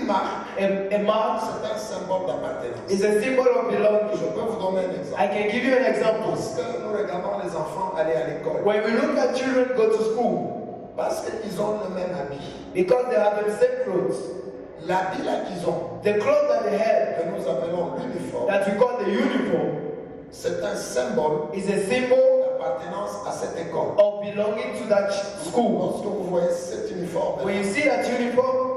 Une marque, A mark c'est un symbole d'appartenance. is a symbol of belonging. Je peux vous donner un exemple. I can give you an example. Lorsque nous regardons les enfants aller à l'école, When we look at children go to school, parce qu'ils ont le même habit, because they have the same clothes, l'habit là qu'ils ont, the clothes that they have, que nous appelons l'uniforme, that we call the uniform, c'est un symbole is a symbol d'appartenance à cette école. of belonging to that school. Lorsque vous voyez cet uniforme, When you see that uniform,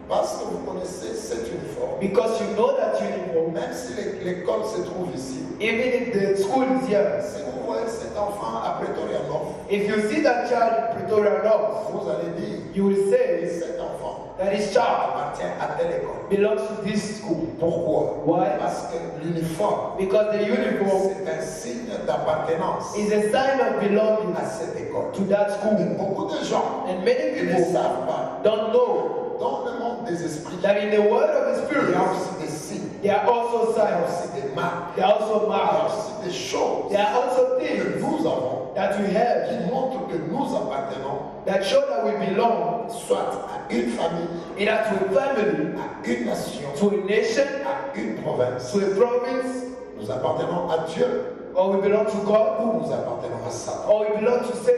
parce que vous connaissez cet uniforme, because you know that uniform, même si l'école se trouve ici, even if the school is here, si vous voyez cet enfant à Pretoria North, if you see that child in Pretoria North, vous allez dire, you will say cet enfant that his child appartient à telle école. belongs to this school. Pourquoi? Why? Parce que l'uniforme, Because the uniform c'est un signe d'appartenance is a sign of belonging à cette école. to that Et school. beaucoup de gens And many ne people savent pas, don't know dans le monde des esprits, that in the world of the il spirit, y a aussi des signes, there are also il y a signs, aussi des marques, there are also il y a marks, aussi des choses there are also que things nous avons that we have qui montrent que nous appartenons that show that we belong soit à une famille, either to a family, à une nation, to a nation, à une province. to a province, Nous appartenons à Dieu or we belong to God, ou nous appartenons à Satan. or we belong to Satan.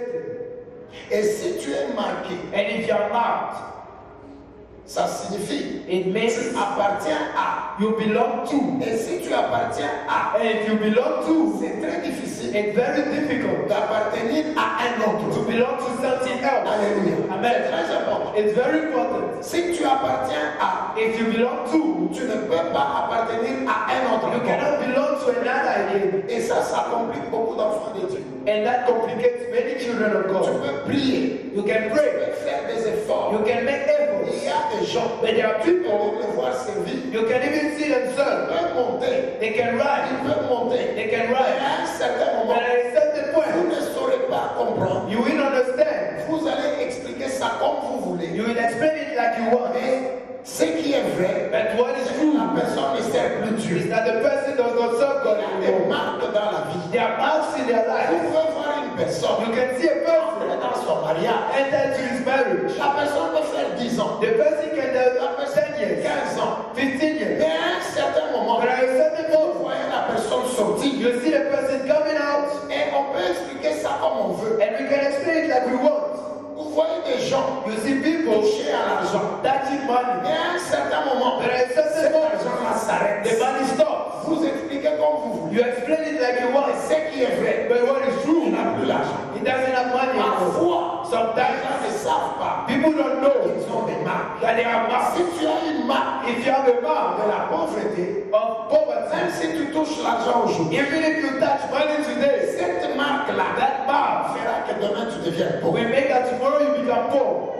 Et si tu es marqué, And if you are marked, ça signifie it means tu appartiens à. you belong to. Et si tu appartiens à, And if you belong to, c'est très difficile it's very difficult d'appartenir à un to autre. belong to something else. Alléluia. C'est Amen. très important. It's very important. Si tu appartiens à, If you belong to, tu ne peux pas appartenir à un autre. you cannot belong to another again. Et ça complique beaucoup d'enfants de Dieu. And that complicates many children of Tu God. peux prier, You can tu pray, peux faire des efforts. you can make Il efforts, y a des gens, but there are tu people, peux les voir servir. you can even see Ils themselves. peuvent monter, They can ils ride, peuvent monter. they can Mais ride. à un certain But moment, at a certain vous point, ne saurez pas comprendre. you will understand. Vous allez expliquer ça comme vous voulez. You will explain it like you want. Mais ce qui est vrai, But what is true la personne ne sert plus is Dieu. that the person does not serve God Il y a des anymore. marques dans la vie. There are marks in their Vous life. pouvez voir une personne You can see a person dans son mariage. enter to his marriage. La personne peut faire 10 ans, The person can have 10 years, 15 ans. 15 years. Mais à un certain moment, But at a certain vous moment, voyez la personne sortir. you see the person coming out, Et on peut expliquer ça comme on veut. and we can explain it like we want. Vous voyez des gens You see people touchés à l'argent. touching money. Mais à un certain moment, But at a certain cet moment, argent-là s'arrête. the money stops. Vous expliquez comme vous voulez. You explain it like you want. Ce qui est vrai, But what is il true, n'a plus l'argent. he doesn't have money anymore. Parfois, les Sometimes gens ne savent pas. people don't know Ils ont des marques. that they are marked. Si tu as une marque If you have a mark de la pauvreté, of poverty, même si tu touches l'argent aujourd'hui, even if you touch money today, cette marque-là that mark fera que demain tu deviens pauvre. will make that tomorrow you become poor.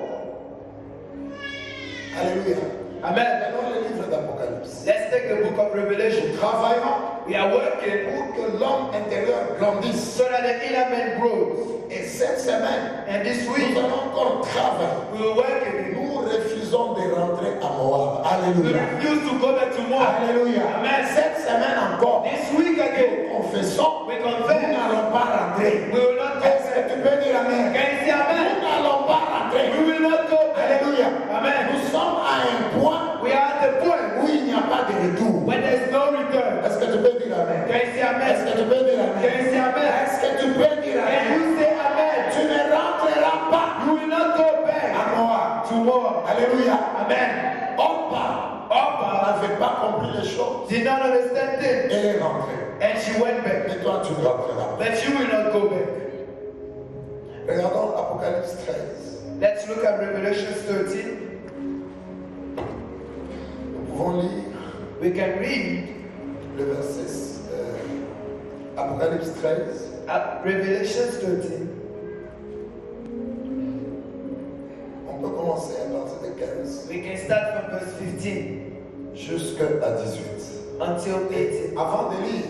Alléluia. Amen. Prenons le livre d'Apocalypse. Let's take the book of Revelation. Travaillons We are working pour que l'homme intérieur grandisse. so that the inner man grows. Et cette semaine, And this nous week, allons encore travailler. we will work in it. Nous refusons de rentrer à Moab. We Alléluia. refuse to go back to Moab. Alléluia. Amen. Cette semaine encore, This week again, confessons, we nous confess n'allons pas rentrer. we will not go Est-ce back. que tu peux dire Amen? Can you say Nous amen? n'allons pas rentrer. We will not go back. Alléluia. Amen. Nous sommes à un point We are at the point où il n'y a pas de retour. when there's no return. Est-ce que tu peux dire Amen? Can you say Est-ce amen? que tu peux dire Amen? Can you say amen? Est-ce que tu peux dire Can Amen? you say amen? Tu ne rentreras pas You will not go à back Moab. to Moab. Alléluia. Amen. Orpa Orpah n'avait pas compris les choses. did not understand it, Elle est rentrée. and she went back. Mais toi, tu ne rentreras pas. But you will not go back. Regardons Apocalypse 13. Let's look at Revelation 13. Nous pouvons lire We can read le verset Apocalypse 13. Revelation 13. On peut commencer à partir de 15 We can start from verse 15 jusqu'à 18. until 18. Avant de lire,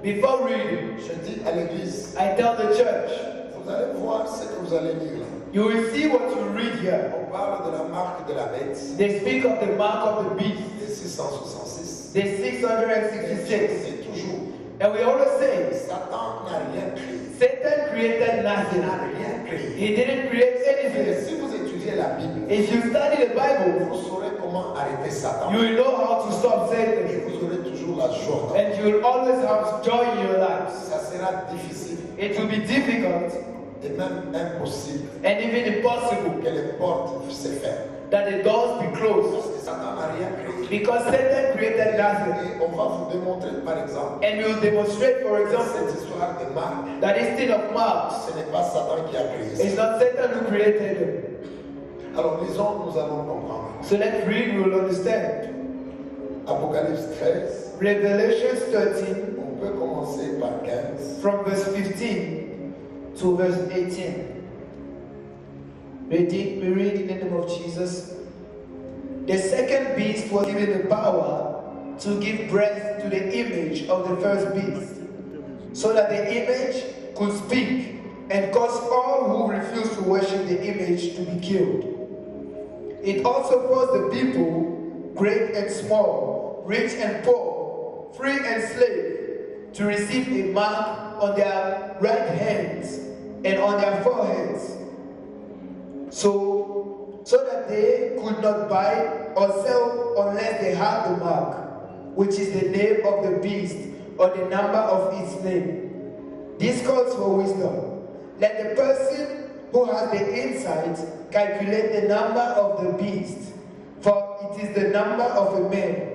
Before reading, je dis à l'église, I tell the church, vous allez voir ce que vous allez lire là. you will see what you read here. On parle de la marque de la bête, They speak of the mark of the beast, des 666. the Et 666. c'est toujours, And we always say, Satan n'a rien créé. Satan created Il nothing. n'a rien créé. He didn't create Et anything. si vous étudiez la Bible, If you study the Bible, vous saurez comment comment arrêter Satan. You will know how to stop Et Satan. vous aurez toujours la joie. And you will always have joy in your lives. Ça sera difficile It will be difficult et même impossible and even impossible que les portes se ferment. that the doors be closed. Parce que Satan n'a rien créé. Because Satan created nothing. Et on va vous démontrer par exemple And we will demonstrate, for que example, cette histoire de Marc, that this thing of Mark ce n'est pas Satan qui a créé is ça. not Satan who created it. Alors lisons, nous allons comprendre. So let's read, we will understand. Apocalypse 13, Revelation 13, on peut commencer par 15. from verse 15 to verse 18. We read in the name of Jesus. The second beast was given the power to give breath to the image of the first beast, so that the image could speak and cause all who refuse to worship the image to be killed. It also forced the people, great and small, rich and poor, free and slave, to receive a mark on their right hands and on their foreheads, so that they could not buy or sell unless they had the mark, which is the name of the beast or the number of its name. This calls for wisdom. Let the person who has the insight calculate the number of the beast, for it is the number of a man.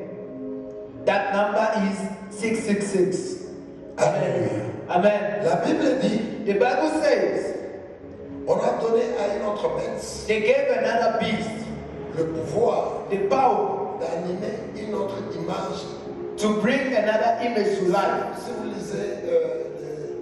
That number is 666. Alléluia. Amen. La Bible dit, The Bible says on a donné à une autre bête they gave another beast le pouvoir the power d'animer une autre image. to bring another image to life. Si vous lisez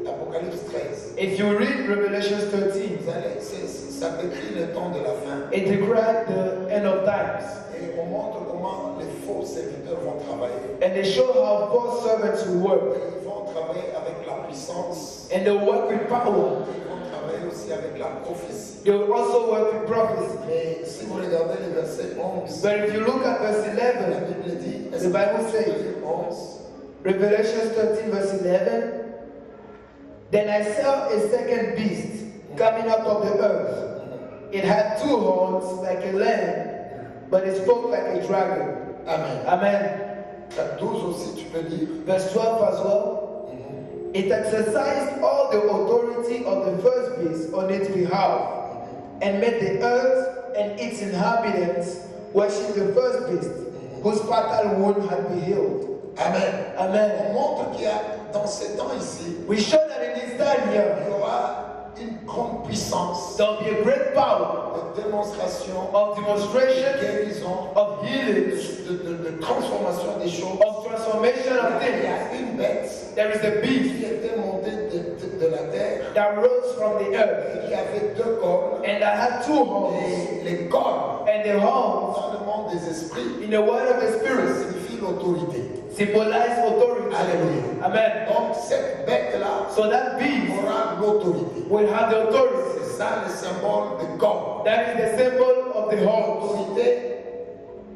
l'Apocalypse 13, If you read Revelation 13, vous allez, ça décrit le temps de la fin. it describes the end of times. Et on montre comment les faux serviteurs vont travailler. And they show how false servants will work. Ils vont travailler avec la puissance. And they work with power. Ils vont travailler aussi avec la prophétie. They will also work with prophecy. Mais si vous regardez le verset 11, But if you look at verse la 11, Bible dit, The Bible says, 11, Revelation 13 verse 11, then I saw a second beast coming out of the earth. It had two horns like a lamb, but it spoke like a dragon. Amen. Amen. 12 aussi, tu peux lire. Verse 12 as well. It exercised all the authority of the first beast on its behalf, and made the earth and its inhabitants worship the first beast, whose fatal wound had been healed. Amen. On Amen. montre qu'il y a, dans ces temps ici, We show that in this time il here, y aura une grande puissance there will be a great power de démonstration, of de demonstration, guérison, of healing, de transformation des choses. of transformation of Il y things. a une bête There is a beast qui était montée de la terre that rose from the earth et qui avait deux cornes. and that had two horns, Et les cornes, and the horns, dans le monde des esprits, in the word of the ça Spirit, signifie l'autorité. symbolize authority. Alléluia. Amen. Donc cette bête-là So that beast aura l'autorité. will have the authority. C'est ça le symbole de corne. That is the symbol of the horns. L'autorité,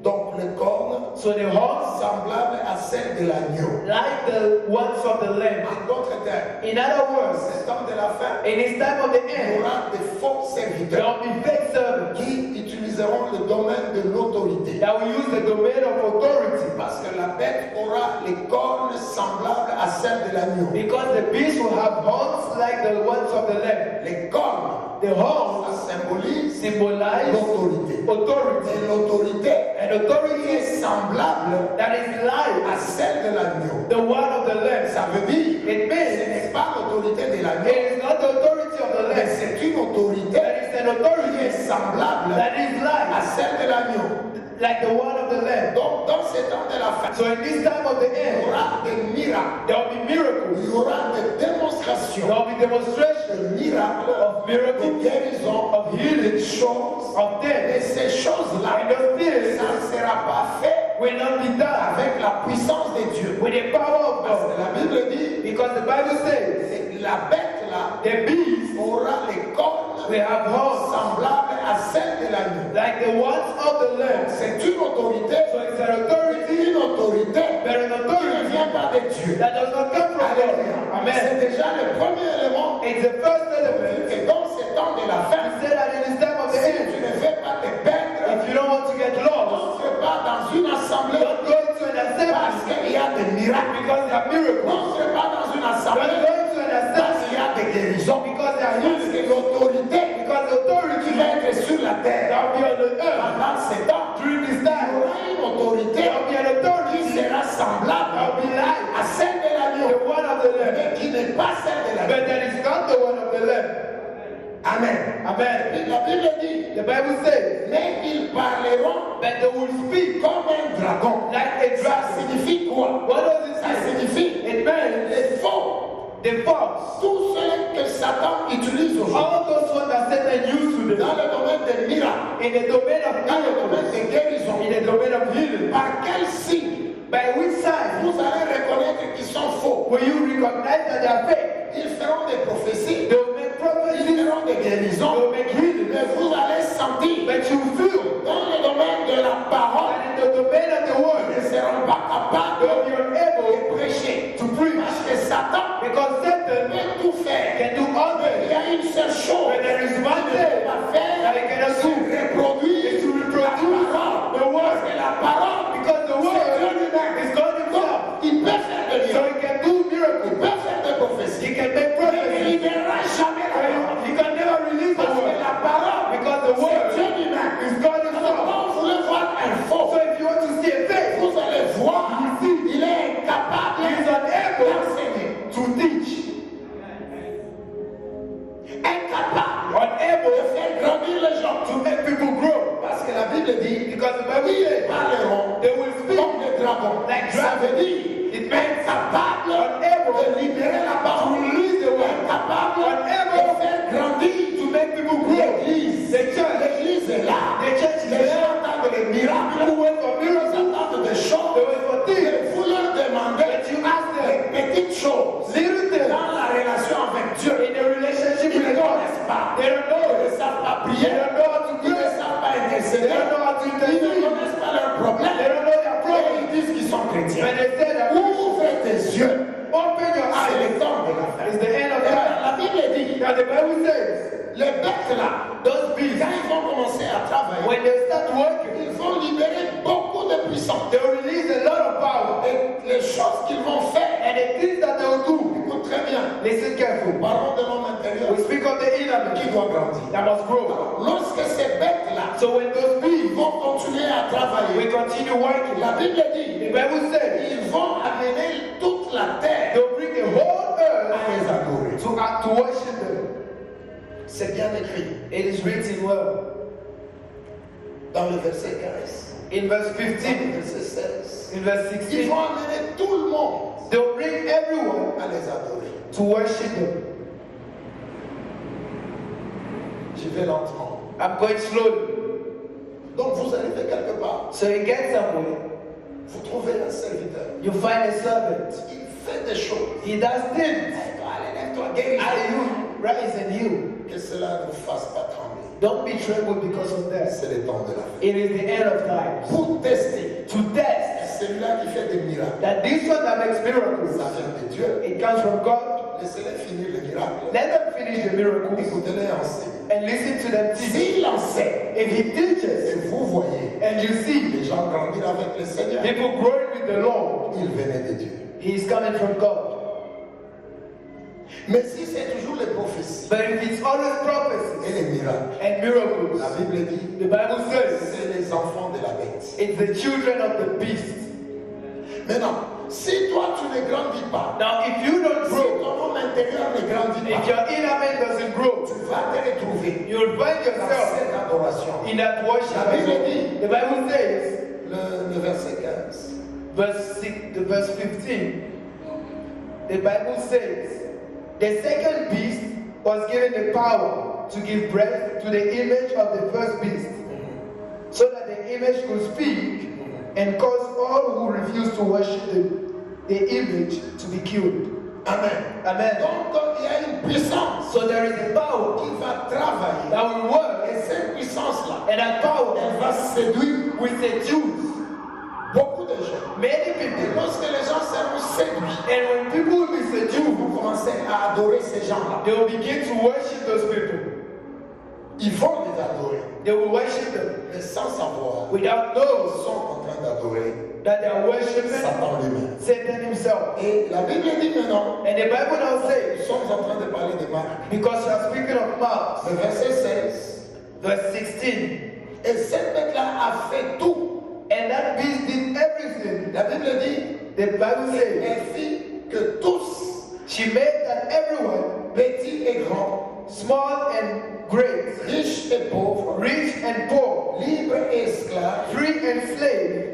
donc les cornes, So the horns, semblables à celles de l'agneau. like the ones of the lamb. En d'autres termes, In other words, c'est temps de la fin. in this time of the Il y end, aura des faux there serviteurs will be fake servants qui utiliseront le domaine de l'autorité. that will use the domain of authority, Parce que la bête aura les cornes semblables à celles de l'agneau. because the beast will have horns like the ones of the lamb. Les cornes, The horns ça symbolise symbolize l'autorité. authority, Et l'autorité and authority est semblable that is like à celle de l'agneau. the one of the lamb. Ça veut dire, It ce means n'est pas l'autorité de l'agneau, it is not the authority of the mais lamb, c'est une autorité that is an qui authority est semblable that is à like celle de l'agneau. the one of the lamb. Donc, dans ces temps de la fin, So in this time of the il y end, aura des miracles, there will be miracles, il y aura des there démonstrations will be demonstrations de miracles, of de miracles, guérison, of healing, de choses. of Et death, ces choses-là, and those things ça ne sera pas fait will not be done avec la puissance de Dieu. with the power of Parce que God. la Bible dit, Because the Bible says la bête-là the beast aura les cornes will have horns semblables à celles de l'agneau. like the ones of the lamb. C'est une autorité, So it's an authority, une autorité but an qui ne authority vient pas de Dieu. that does not come from God. Alléluia. C'est Amen. déjà le premier élément It's the first element. que dans ces temps de la fin, He said that in this time of the si end, tu ne veux pas te perdre, if you don't want to get lost, n'entre pas pas celle de la but that is not the one of the lamb. Amen. Amen. La Bible dit, The Bible says, mais ils parleront but they will speak comme un dragon. like a Ça dragon. signifie quoi? What does it Ça say? signifie It means les faux. the false. Tous ceux que Satan utilise aujourd'hui All those ones that Satan used to dans them le domaine des miracles, in the domain of dans le domaine miracles, des guérisons, in the domain of healing. par quel signe By which sign vous allez reconnaître qu'ils sont faux? will you recognize that they are fake? Ils feront des prophéties, They will make ils prophecies, feront des they guérisons, will make healing, mais vous allez sentir but you feel dans le domaine de la parole, that in the domain of the ils word, ne seront pas capables they'll be unable de prêcher. to preach. Parce que Satan Because Satan peut tout faire. can do all Il y this. a une seule chose But there is one qu'il ne thing peut pas that faire, he cannot c'est do. reproduire Is to la reproduce parole. the word. Parce que la parole, Because the c'est Dieu word lui-même. is God himself. Il peut faire des So miracles, he can do il miracles. peut faire des prophéties, He can make mais il prophecies. ne libérera jamais la parole. He can never release the Parce que word. la parole, Because the c'est word Dieu lui-même. is God Alors, himself. quand vous voulez voir un faux, So if you want to see a faith, vous allez voir, il est incapable he is unable d'enseigner. to teach, Incapable unable de faire grandir les gens. to make people grow. Parce que la Bible dit, Because the Bible ils says parleront they will speak comme des dragons. like Ça veut dragons. dire, It means incapable unable de libérer la to parole. release the word, Incapable unable de faire grandir to make people grow. l'église. The church, L'église est là. the church is Les there. gens entendent les miracles. People wait for Ils miracles. entendent des choses. They wait for things. Et vous leur demandez But you ask them des petites choses little things dans la relation avec Dieu. in a relationship Ils ne with God. connaissent pas. They don't Ils know. ne savent pas They prier. don't know how to Ils ne pray. savent pas They intercéder. don't know how to Ils ne intercede. connaissent pas leurs They problèmes. don't know their Et problem. ils disent qu'ils sont chrétiens. When they say that, Ouvre tes yeux. open your C'est eyes. le temps de la fin. It's the end of Et time. la Bible dit, Now the Bible says, les bêtes là, those beasts, quand ils vont commencer à travailler, when they start working, ils vont libérer beaucoup de puissance. they will release a lot of power. Et les choses qu'ils vont faire, And the things that they will do, écoute très bien, listen careful. parlons de l'homme intérieur We speak of the inner qui man doit grandir. that must grow. Lorsque ces bêtes-là So when those beasts vont continuer à will travailler, continue working, la Bible the dit, Bible says ils vont amener toute la terre they'll bring the whole à earth les adorer. to worship them. C'est bien écrit It is written well. dans le verset 15, In verse dans le 15, verset 16. in verse Ils 16, vont amener tout le monde they'll bring everyone à les adorer. to worship them. Je vais lentement. I'm going slowly. Donc vous arrivez quelque part, So you get somewhere, vous trouvez un serviteur. you find a servant. Il fait des choses. He does things. Toi, allez, lève-toi, guéris. Are you rise and heal? Que cela ne vous fasse pas trembler. Don't be troubled because of that. C'est le temps de la fin. It is the end of time. Pour tester, To test celui-là qui fait des miracles, that this one that makes miracles, ça vient de Dieu. it comes from God. Laissez-les finir le miracle. Let them finish the miracles Écoutez-les enseigner. and listen to them teach. S'il enseigne If he et teaches vous voyez and you see les gens grandir avec le Seigneur, people growing with the Lord, il venait de Dieu. he is coming from God. Mais si c'est toujours les prophéties But if it's always prophecy et les miracles, and miracles, la Bible dit, the Bible says c'est les enfants de la bête. it's the children of the beast. Maintenant, si toi tu ne grandis pas, Now, if you don't si grow, ton homme intérieur ne grandit if pas, your inner man doesn't grow, tu vas te retrouver you'll find dans yourself cette adoration. in that worship. La Bible dit, The Bible says, le verset 15, verse 15, the Bible says, the second beast was given the power to give breath to the image of the first beast, so that the image could speak and cause all who refuse to worship the image to be killed. Amen. Amen. Donc il y a une puissance So there is a power qui va travailler. that will work, Et cette puissance-là, and that power elle va séduire will seduce beaucoup de gens. many Et people. lorsque les gens seront séduits, And when people will be seduced, vous commencez à adorer ces gens-là. they will begin to worship those people. Ils vont les adorer, They will worship them mais sans savoir without qu'ils knowing sont en train d'adorer that they are worshiping Satan lui-même. Satan himself. Et la Bible dit maintenant, And the Bible now nous says, sommes en train de parler de Marc. because you are speaking of Mark, Le verset 16, verse 16, et cette bête-là a fait tout. and that beast did everything. La Bible dit, The Bible says, elle fit que tous she made that small and great, riche et pauvre, rich and poor, libre et esclave, free and slave,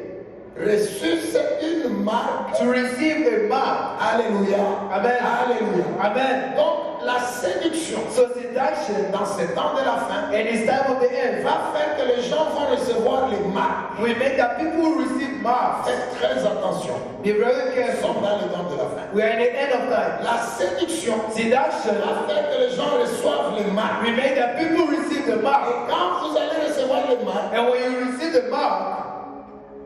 reçussent une marque. to receive a mark. Alléluia. Amen. Alléluia. Amen. Donc, la séduction So seduction dans ces temps de la fin in this time of the end va faire que les gens vont recevoir les marques. will make that people receive marks. Faites très attention. Be very Nous careful. sommes dans le temps de la fin. We are in the end of time. La séduction Seduction va faire que les gens reçoivent les marques. will make that people receive the Et mark. quand vous allez recevoir les marques, And when you receive the mark,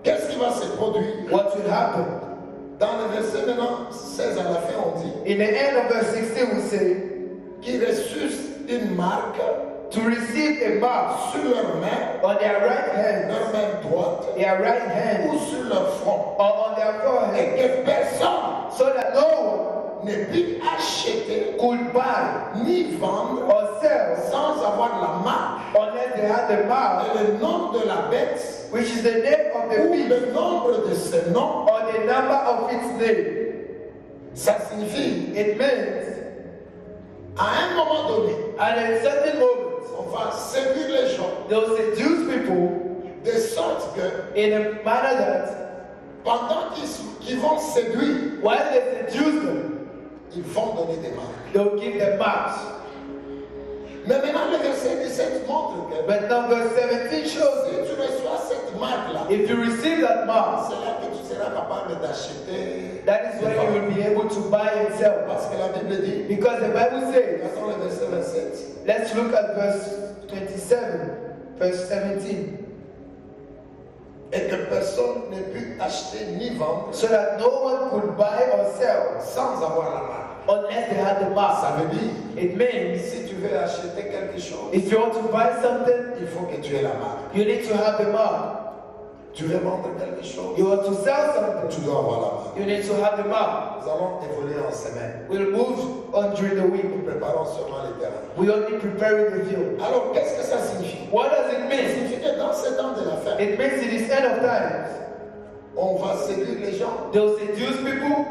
qu'est-ce qui va se produire? what will happen? Dans le verset maintenant 16 à la fin, on dit In the end of verse 16 we say, qu'ils reçussent une marque to receive a mark sur leur main, on their right hand, leur main droite, their right hand, ou sur leur front. or on their Et forehead, que personne so that no ne peut acheter one could buy ni vendre or sell sans avoir la marque unless they had the mark, et le nom de la bête which is the name of the ou beast le nombre de ce nom. or the number of its name. Ça signifie, It means à un moment donné, at a certain moment on va séduire les gens they will seduce people de sorte que in a manner that pendant qu'ils vont séduire, while they seduce them, ils vont donner des marques. they will give them marks. Mais maintenant, le verset 17 montre que But now verse 17 shows si tu reçois cette marque-là, if you receive that mark, c'est là que tu seras capable d'acheter. that is when you will be able to buy and sell. Parce que la Bible dit, Because the Bible says, regardons le verset 27, let's look at verse 27, verse 17. et que personne ne peut acheter ni vendre So that no one could buy or sell sans avoir la marque. unless they had the Ça mark. veut dire, It means si tu veux acheter quelque chose, if you want to buy something, il faut que tu aies la marque. you need to have the mark. Tu veux vendre quelque chose, You want to sell something, tu dois avoir la marque. you need to have the mark. Nous allons évoluer en semaine. We'll move on during the week. Nous préparons seulement les terrains. We only preparing the field. Alors, qu'est-ce que ça signifie? What does it Ça mean? signifie que dans ce temps de la fin, It means in this end of times, on va séduire les gens. they'll seduce people,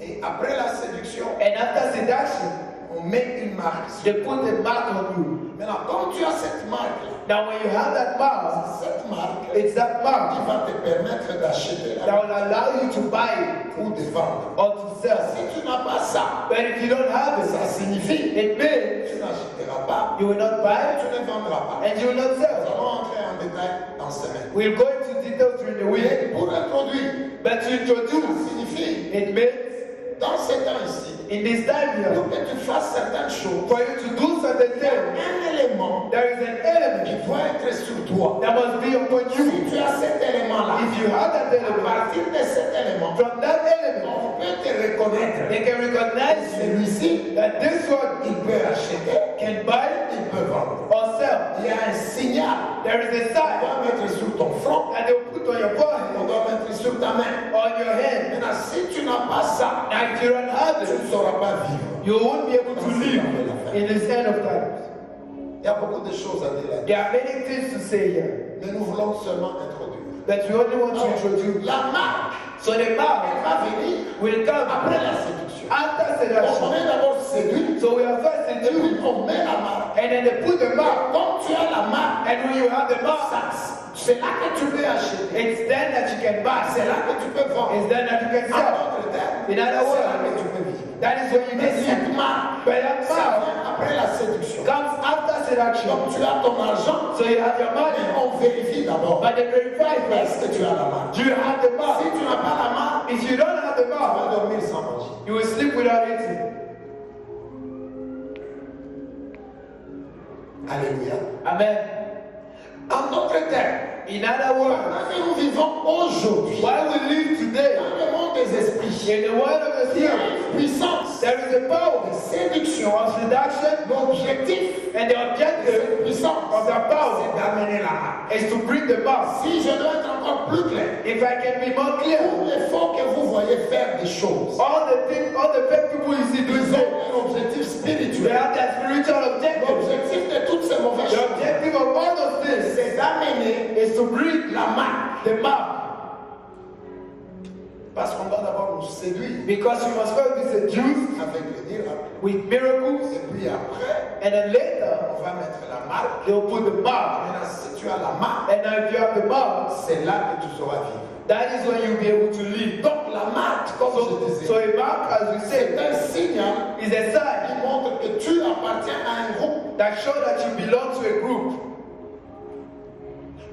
Et après la séduction, and after seduction, on met une marque. they put a mark on you. Maintenant, quand tu as cette marque-là, Now when you have that mark, cette marque it's that qui mark va te permettre d'acheter that la will allow you to buy it ou de vendre. or to sell. Si tu n'as pas ça, But if you don't have ça it, signifie it means tu n'achèteras pas, you will not buy tu ne vendras pas. and you will not Nous sell. allons entrer en détail dans ce semaine. We'll go into details during the week. Mais pour introduire, But to ça introduce, signifie it means dans ce temps ici, in this time pour here, que tu fasses certaines choses, for you to do certain il y a things, un élément there is an qui element doit être sur toi. that must be upon Si you. tu as cet élément-là, If you have that à element, partir de cet élément, from that element, on peut te reconnaître. they can recognize you Celui-ci, that this one il peut acheter, can buy il peut vendre. or sell. Il y a un signal There is a qu'on sign doit mettre sur ton front, that they will put on your qu'on forehead, doit mettre sur ta main. on your hand. Maintenant, si tu n'as pas ça, Now if you don't have tu ne it, sauras pas vivre. you won't be able to live in this end of times. Il y a beaucoup de choses à dire là-dedans. There are many things to say here, Mais nous voulons seulement introduire. but we only want to introduce. La marque, So the elle mark va venir will come après la séduction. after Donc, on seduction. est d'abord séduit, So we are first et seduced, puis on met la marque. and then they put the mark, Quand tu as la marque, and when you have the mark, c'est là que tu peux acheter. it's then that you can buy. C'est là que tu peux vendre. It's then that you can En sell. d'autres termes, In other c'est là que words, tu peux vivre. that is when you Mais can cette live. marque, But that ça mark vient après la séduction. comes after seduction. Donc tu as ton argent, So you have your mais money, on vérifie d'abord. but they verify first. Est-ce que tu as la marque? Do you have the mark? Si tu n'as pas la marque, If you don't have the tu vas mark, dormir sans manger. you will sleep without eating. Alléluia. Amen. En d'autres termes, In other words, pendant que nous vivons aujourd'hui while we live today dans le monde des esprits, in the world of the il y a spirit, une puissance there is a power de séduction. of seduction, L'objectif and the de objective cette puissance, of the power c'est d'amener la marque. is to bring the mark. Si je dois être encore plus clair, If I can be more clear, tous les faux que vous voyez faire des choses, all the things, all the fake people you see doing ils ont things, un objectif they spirituel. have that spiritual objective. L'objectif de toutes ces mauvaises The choses, objective of all those things c'est d'amener is to bring la marque. the mark. Parce qu'on va d'abord nous séduire Because we must first be seduced avec les miracles. with miracles, Et puis après, and then later on va mettre la marque. they will put the mark. Maintenant, si tu as la marque, And now if you have the mark, c'est là que tu sauras vivre. that is when you'll be able to live. Donc la marque, comme je So disais, a mark, as we c'est say, un signe is a sign qui montre que tu appartiens à un groupe. that shows that you belong to a group.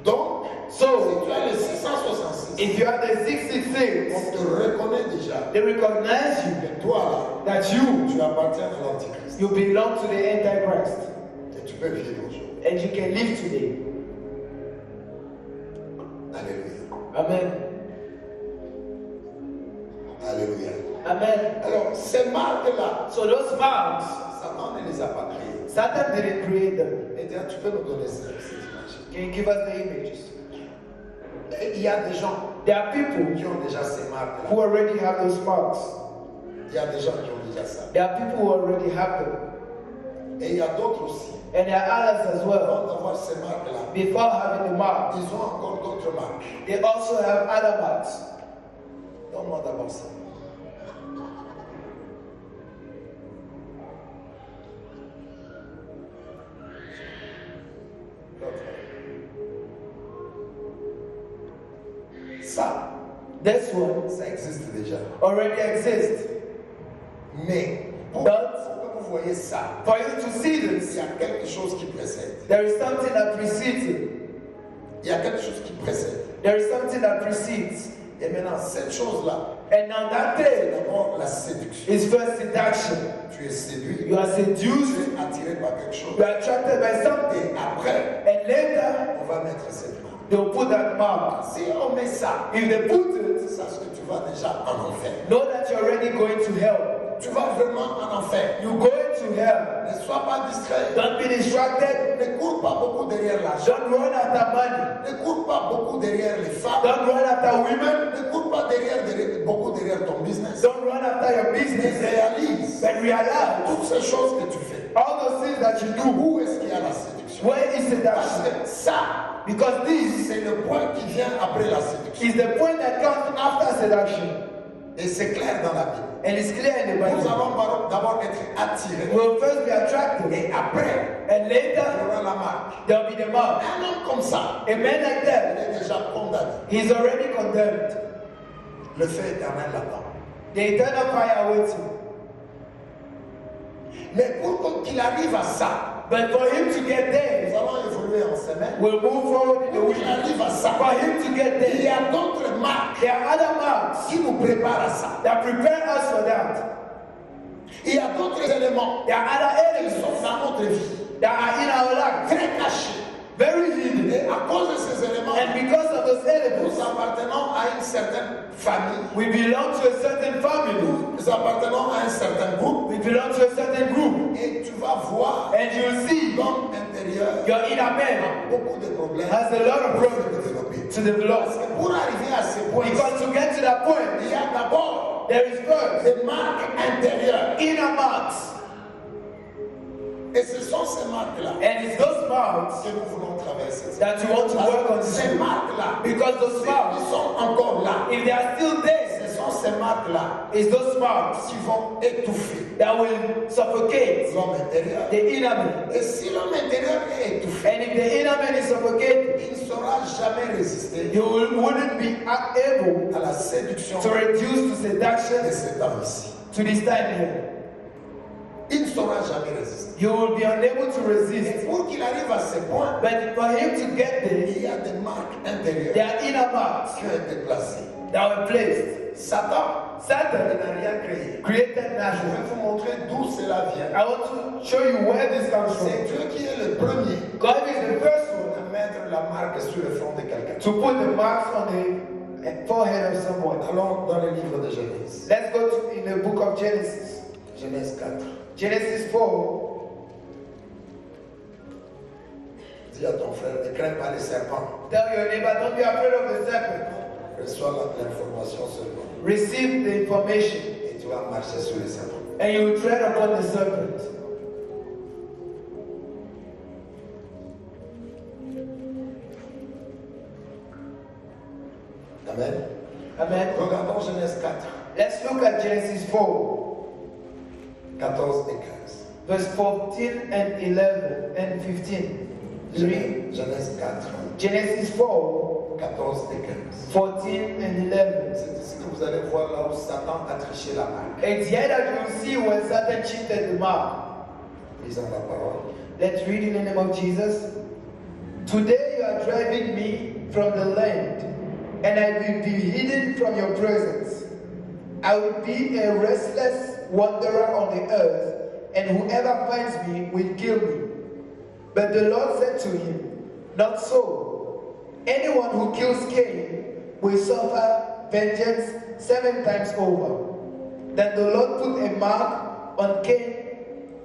Donc, So, si tu as le 666, if you have the 666, on te reconnaît déjà they recognize you que toi, là, that you tu appartiens à l'Antichrist. you belong to the Antichrist, Et tu peux vivre aujourd'hui. and you can live today. Alléluia. Amen. Alléluia. Amen. Alors, ces marques-là, So those marks, Satan ne les a pas créées. Satan didn't create them. Et tiens, tu peux nous donner cette image. Can you give us the images? Et il y a des gens There are people qui ont déjà ces marques-là. who already have those marks. Il y a des gens qui ont déjà ça. There are people who already have them. Et il y a d'autres aussi. And there are others as well. Avant d'avoir ces marques-là, Before having the mark, ils ont encore d'autres marques. they also have other marks. Donne-moi d'abord ça. Ça, This one ça existe déjà. already exists. Mais pour But que vous voyez ça, for you to see il this, y a quelque chose qui précède. there is something that precedes it. Il y a quelque chose qui précède. There is something that precedes. Et maintenant, cette chose-là, And now that c'est thing d'abord la séduction. is first seduction. Tu es séduit, You are tu seduced, es attiré par quelque chose. you are attracted by something. Et après, And later, on va mettre cette marque. they will put that mark. Si on met ça, If they put it, sache que tu vas déjà en enfer. know that you're already going to hell. Tu vas vraiment en enfer. You're going to hell. Ne sois pas distrait. Don't be distracted. Ne cours pas beaucoup derrière l'argent. Don't run after money. Ne cours pas beaucoup derrière les femmes. Don't run after women. Ne cours pas beaucoup derrière ton business. Don't run after your Mais business. réalise But realize toutes ces choses que tu fais. all those things that you do. Où est-ce qu'il y a la séduction? Where is Parce seduction? que ça, Because this c'est le point qui vient après la séduction. is the point that comes after seduction. Et c'est clair dans la Bible. And it's clear in the Nous Bible. allons d'abord être attirés. We'll first be attracted. Et après, And il y later, aura la marque. there'll be the mark. Un homme comme ça, A man like il that, est déjà condamné. he's already condemned. Le feu éternel l'attend. The eternal fire awaits him. Mais pour qu'il arrive à ça, But for him to get nous there, allons évoluer en semaine. we'll move forward in the Pour week. qu'il arrive à ça, For him to get il y there, a d'autres marques there are other marks qui nous préparent à ça. that prepare us for that. Il y a d'autres éléments There are other qui elements sont dans notre vie, that are in our life, très cachés. very hidden. Et à cause de ces éléments, And because of those elements, nous appartenons à une certaine famille. we belong to a certain family. Nous appartenons à un certain groupe. We belong to a certain group. Et tu vas voir And you'll see l'homme intérieur your inner man beaucoup de problèmes has a lot of pour se problems développer. to develop. Parce que pour arriver à ce point, Because to get to that point, il y a d'abord there is first des marques intérieures. inner marks. Et ce sont ces marques-là And it's those marks que nous voulons traverser. that you want to work on. Ces marques-là, Because those marks, ils sont encore là. if they are still there, Ce sont ces marques-là it's those marks qui vont étouffer that will suffocate l'homme intérieur. the inner man. Et si l'homme intérieur est étouffé, And if the inner man is suffocated, il ne saura jamais résister you wouldn't be able à la séduction to reduce to de seduction cet homme ici. to this time here. Il ne saura jamais résister. You will be unable to Et resist. pour qu'il arrive à ce point, But for him to get there, il y a des marques intérieures there are inner marks qui ont été placées. that were placed. Satan Satan n'a rien créé. created Je naturally. vais vous montrer d'où cela vient. I want to show you where this comes from. C'est Dieu qui est le premier God is the first one à mettre la marque sur le front de quelqu'un. to put the marks on the forehead of someone. Allons dans le livre de Genèse. Let's go to in the book of Genesis. Genèse 4. Genesis 4. Dis à ton frère, ne crains pas les serpents. Tell your neighbor, don't be afraid of the serpent. Reçois l'information seulement. Receive the information, Et tu vas marcher sur les serpents. and you will tread upon the serpent. Amen. Amen. Regardons Genèse 4, Let's look at Genesis 4, 14 et 15. verse 14 and 11 and 15. Read Genèse 4, Genesis 4, 14 et 15. 14 and 11. C'est ici que vous allez voir là où Satan a triché la marque. It's here that you will see when Satan cheated the mark. Lisons la parole. Let's read in the name of Jesus. Today you are driving me from the land, and I will be hidden from your presence. I will be a restless wanderer on the earth, and whoever finds me will kill me. But the Lord said to him, not so. Anyone who kills Cain will suffer vengeance 7 times over. Then the Lord put a mark on Cain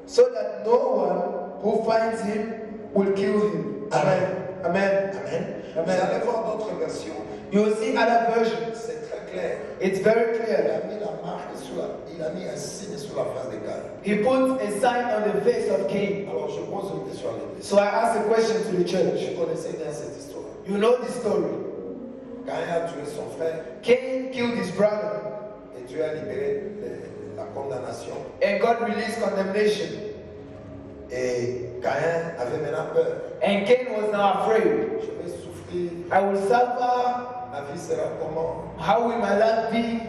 so that no one who finds him will kill him. Amen. Amen. Amen. Vous Amen. allez voir d'autres versions. You will see other versions. C'est très clair. It's very Il clear. a mis la marque il a mis un signe sur la face de Caïn. He put a sign on the face of Cain. Alors je pose une question à l'église. So I asked a question to the church. Vous connaissez bien cette histoire. You know this story. Caïn a tué son frère Cain killed his brother, et Dieu a libéré la condamnation. and God released condemnation. Et Caïn avait maintenant peur. And Cain was now afraid. Je vais souffrir. I will suffer. Ma vie sera comment? How will my life be?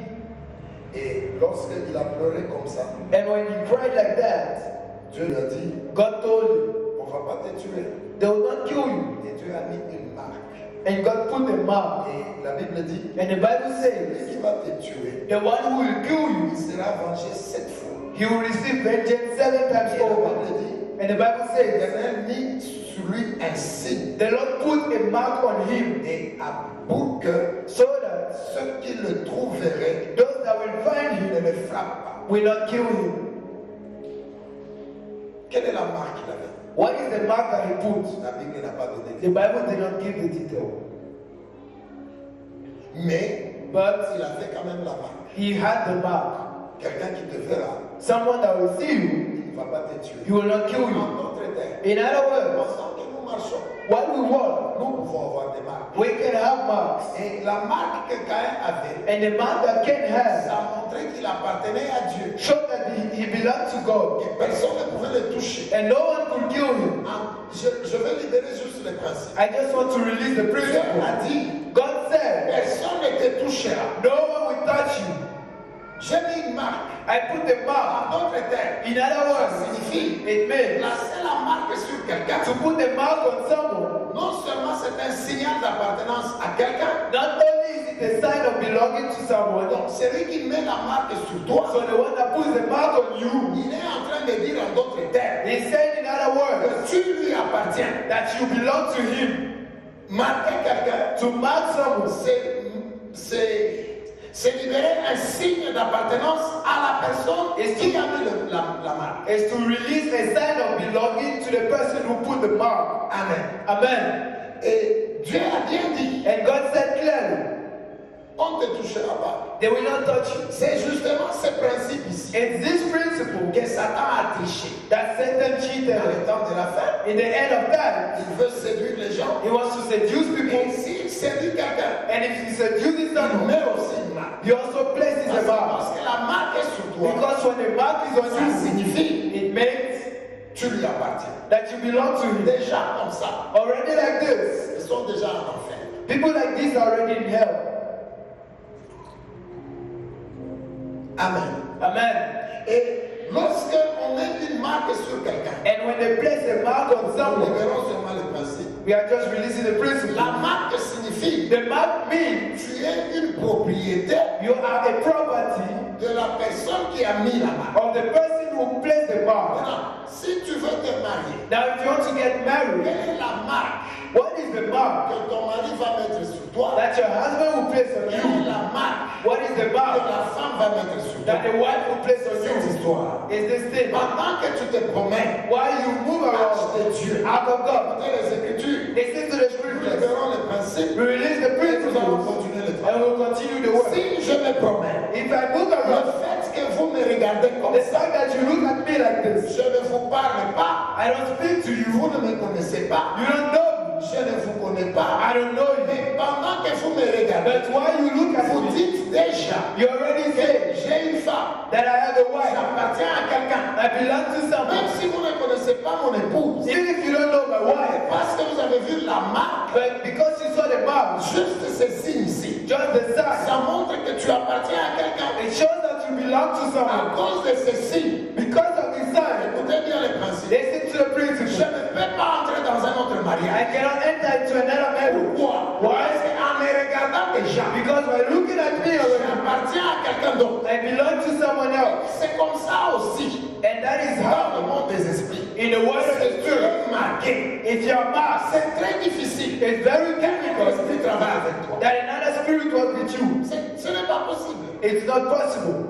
Et lorsqu'il a pleuré comme ça, And when he cried like that, Dieu lui a dit, God told him, on ne va pas te tuer. they will not kill you. Et Dieu a mis une marque. And God put a mark. Et la Bible dit, And the Bible celui says, qui va te tuer, the one who will kill you, il sera vengé 7 fois. he will receive vengeance 7 times Et la over. Bible dit, And the Bible says, l'Éternel mit sur lui un signe the Lord put a mark on him et à bout que so that ceux qui le trouveraient those that will find ne him le frappent pas. will not kill him. Quelle est la marque qu'il avait? What is the mark that he put? La Bible n'a pas donné. The Bible did not give the detail. Mais But il avait quand même la marque. he had the mark. Quelqu'un qui te verra, Someone that will see you, il ne va pas te tuer. he will not kill En you. d'autres termes, In other words, pendant que nous marchons, while we walk, nous pouvons avoir des marques. we can have marks. Et la marque que Caïn avait, And the mark that Cain has ça montrait qu'il appartenait à Dieu. showed that he belonged to God. Et personne ne pouvait le toucher. And no one could kill him. Je vais libérer juste les principes. I just want to release the Dieu principle. a dit, God said, personne ne te touchera. no one will touch you. J'ai mis une marque. I put the mark. En d'autres termes, In other ça words, signifie it means placer la marque sur quelqu'un. to put the mark on someone. Non seulement c'est un signal d'appartenance à quelqu'un, Not only is it a sign of belonging to someone, donc celui qui met la marque sur toi, so the one that puts the mark on you, il est en train de dire en d'autres termes he said in other words que tu lui appartiens. that you belong to him. Marquer quelqu'un, To mark someone c'est libérer un signe d'appartenance à la personne qui a mis la marque. is to release a sign of belonging to the person who put the mark. Amen. Amen. Et Dieu a bien dit, And God said clearly, on ne te touchera pas. they will not touch you. C'est justement ce principe ici It's this principle que Satan a triché. that Satan Dans cheated le temps de la fin, in the end of time. il veut séduire les gens. He wants to seduce Et people, s'il séduit quelqu'un, and if he seduces il someone, met aussi une marque. he also places a mark. Parce que la marque est sur toi. Because when the mark is on Ça you, signifie it means tu lui appartiens. that you belong to him. Déjà comme ça, Already like this, ils sont déjà en enfer. people like this are already in hell. Amen. Amen. Et lorsque on met une marque sur quelqu'un, And when they place a mark on nous someone, verrons seulement le principe. we are just releasing the principle. La marque signifie The mark means tu es une propriété you are a property de la personne qui a mis la marque. of the person who placed the mark. Maintenant, si tu veux te marier, Now, if you want to get married, quelle est la marque what is the mark que ton mari va mettre sur toi? that your husband will place on Quelle est you? la marque What is the que mark la femme va mettre sur toi? that the wife will place on Cette you? histoire. Is this thing. Pendant que tu te promènes, While you move around de Dieu, out of God, dans les Écritures, listen to the nous scriptures. verrons les principes We release the et nous allons principles continuer le and travail. we'll continue the work. Si je me promène, If I move le around, fait que vous me regardez comme the ça, fact that you look at me like this, je ne vous parle pas, I don't speak to you. vous ne me connaissez pas, You don't know me. je ne vous connais pas. I don't know you. Mais pendant que vous me But regardez, But why you look at vous me, dites déjà you already que say j'ai une femme, that I have a wife. j'appartiens à quelqu'un. I belong to Même someone. si vous ne connaissez pas mon épouse, Even if you don't know my wife, parce que vous avez vu la marque, but because you saw the mark, juste ces signes ici, just the sign, ça montre que tu appartiens à quelqu'un. it shows that you belong to À someone. cause de ces signes, Because of the sign, écoutez bien les principes. listen to the Je principle. ne peux pas entrer dans un autre I mariage. cannot enter into another marriage. Pourquoi? Why? Parce qu'en me regardant déjà, Because by looking at me already, j'appartiens à quelqu'un d'autre. I belong to someone else. C'est comme ça aussi And that is dans how, le monde des esprits. in the world of the Si tu spirit, es marqué, if you are masked, c'est très difficile it's very que difficult l'esprit travaille avec toi. that another spirit was with you. Ce n'est pas possible. It's not possible.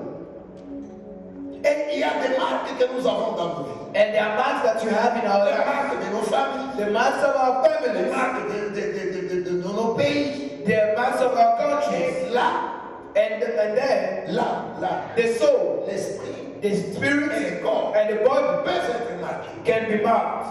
Et il y a des marques que nous avons dans nos vies. And there are marks that you have in our Les life. marques de nos familles, The marks of our les families, marques de nos pays. the marks of our countries, Et là, and then là, the soul, l'esprit the spirit, et le corps and the body peuvent être marqués. can be marked.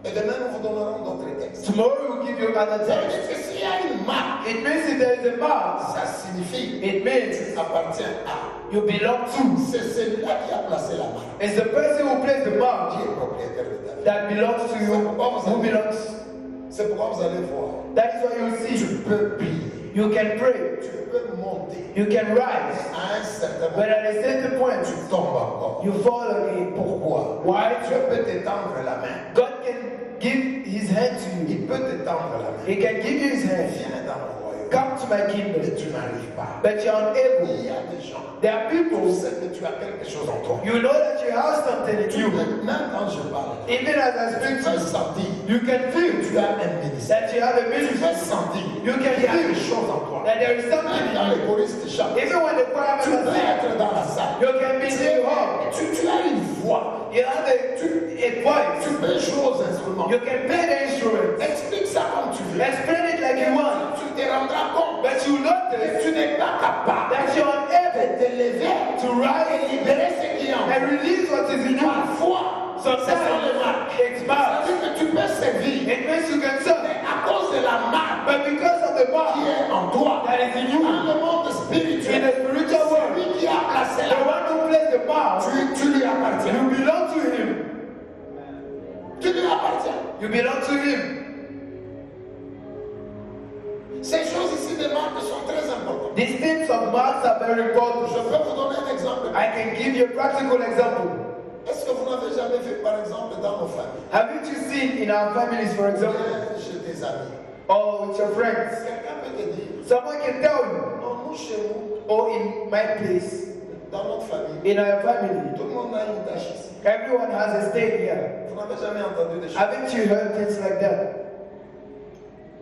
Et demain, nous vous donnerons d'autres textes. Tomorrow we'll give you another Ça veut text. dire que s'il y a une marque, It means if there is a mark, ça signifie it que means tu appartiens à. you belong to. C'est celui-là qui a placé la marque, It's the person who placed the qui mark est propriétaire de ta vie. that belongs to you, who belongs. C'est pourquoi vous allez voir. That is what you Tu see. peux prier, You can pray, tu peux monter. you can rise, À un certain but moment, at a certain point, tu tombes encore. you fall again. Pourquoi? Why? Dieu peut t'étendre la main. God can give his hand to you. Il peut t'étendre la main. He can give you his hand. Viens dans mon royaume. Come to my Mais kingdom. tu n'arrives pas. But you're unable. Il y a des gens. There are Tu people, sais que tu as quelque chose en toi. you know that you have something in you. Même quand je parle, Even as I tu speak to peux you, sentir. you can feel Tu as un ministère. that you have a Tu ministry. peux sentir. You can Il y a feel des choses en toi. that there is something Même in quand you. les choristes chantent, Even when the choir tu members peux sing, être dans la salle. you can be in home. Tu as une voix. You have a voice. Tu peux jouer aux instruments. You can play the instrument. Explique ça comme tu veux. Explain it like you want. Tu te rendras compte But you que notice tu n'es pas capable that you're unable de te lever to rise et libérer ce qui est en toi. and release what is in you. Parfois, ce sont les Sometimes marques. it's Ça marked. veut dire que tu peux servir, It means you can serve. mais à cause de la marque But because of the qui mark est en toi, that is in you, dans le monde in spirituel, the spiritual world, celui qui a placé the la marque, one who plays the mark, tu lui appartiens. you belong to him. Tu lui appartiens. You belong to him. Ces choses ici des marques sont très importantes. These things of marks are very Je important. peux vous donner un exemple. I can give you a practical example. Est-ce que vous n'avez jamais vu, par exemple, dans nos familles, Haven't you seen in our families, for example, bien chez des amis, or with your friends, quelqu'un peut te dire, someone can tell you, non, nous chez nous, or in my place, dans notre famille, in our family, tout le monde a une tâche ici. everyone has a stake here. Vous n'avez jamais entendu des choses. Haven't you heard things like that?